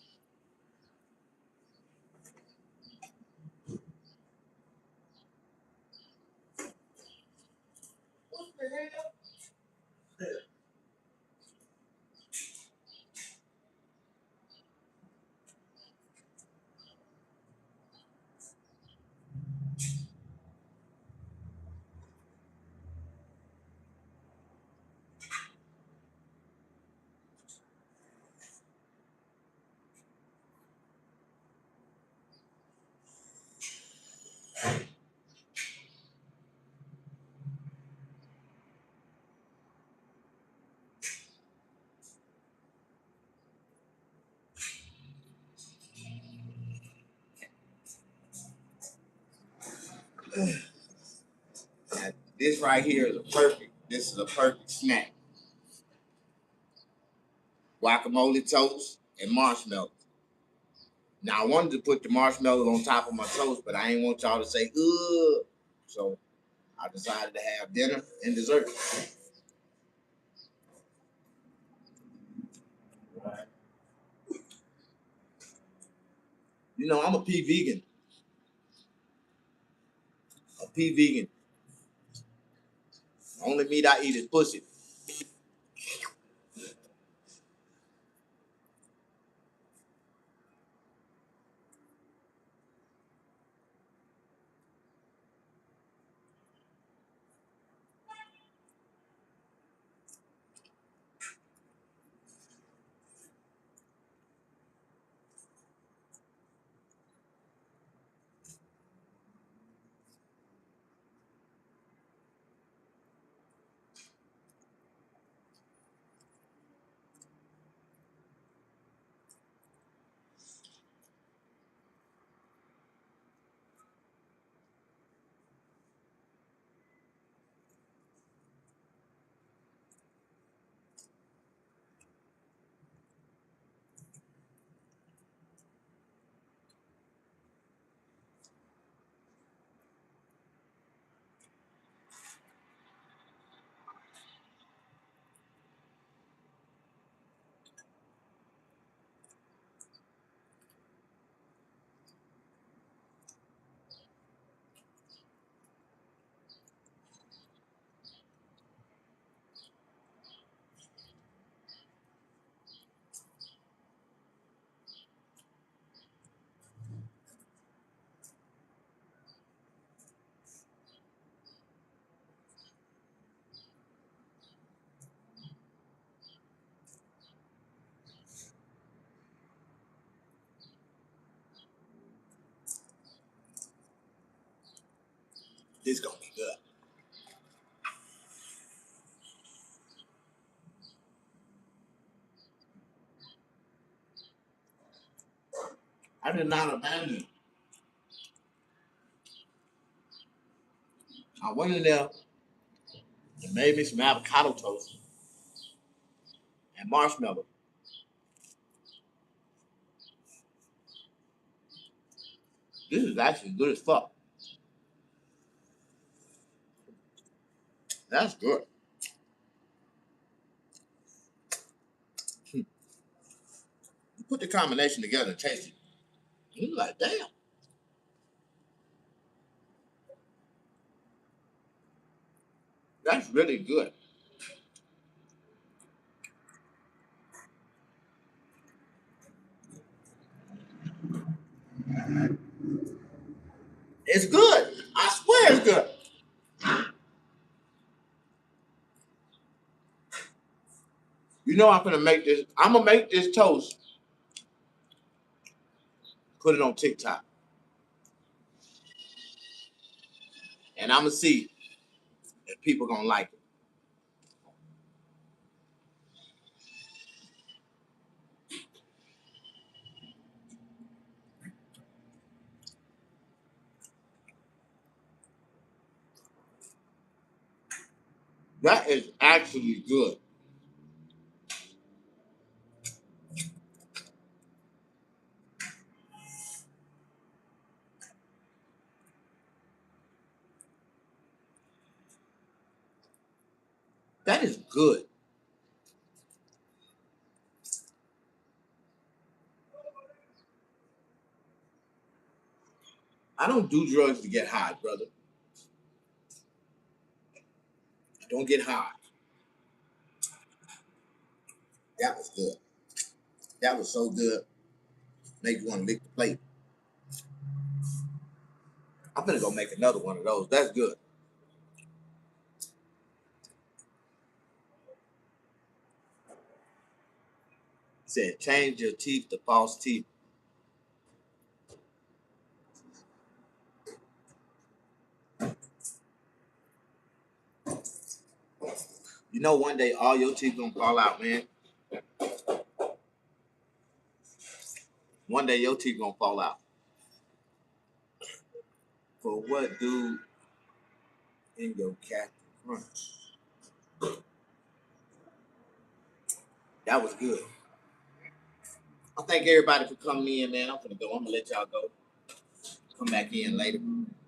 Now, this right here is a perfect. This is a perfect snack. Guacamole toast and marshmallows. Now I wanted to put the marshmallows on top of my toast, but I ain't want y'all to say ugh. So I decided to have dinner and dessert. You know, I'm a pea vegan. A pea vegan. Only meat I eat is pussy. This gonna be good. I did not abandon. I went in there and made me some avocado toast and marshmallow. This is actually good as fuck. That's good. You put the combination together and taste it. You're like, damn. That's really good. It's good. I swear it's good. You know I'm gonna make this. I'm gonna make this toast. Put it on TikTok, and I'm gonna see if people gonna like it. That is actually good. That is good. I don't do drugs to get high, brother. Don't get high. That was good. That was so good. Make you want to lick the plate. I'm gonna go make another one of those. That's good. Said change your teeth to false teeth. You know, one day all your teeth gonna fall out, man. One day your teeth gonna fall out. For what, dude? In your captain front. That was good. I thank everybody for coming in, man. I'm gonna go. I'm gonna let y'all go. Come back in later.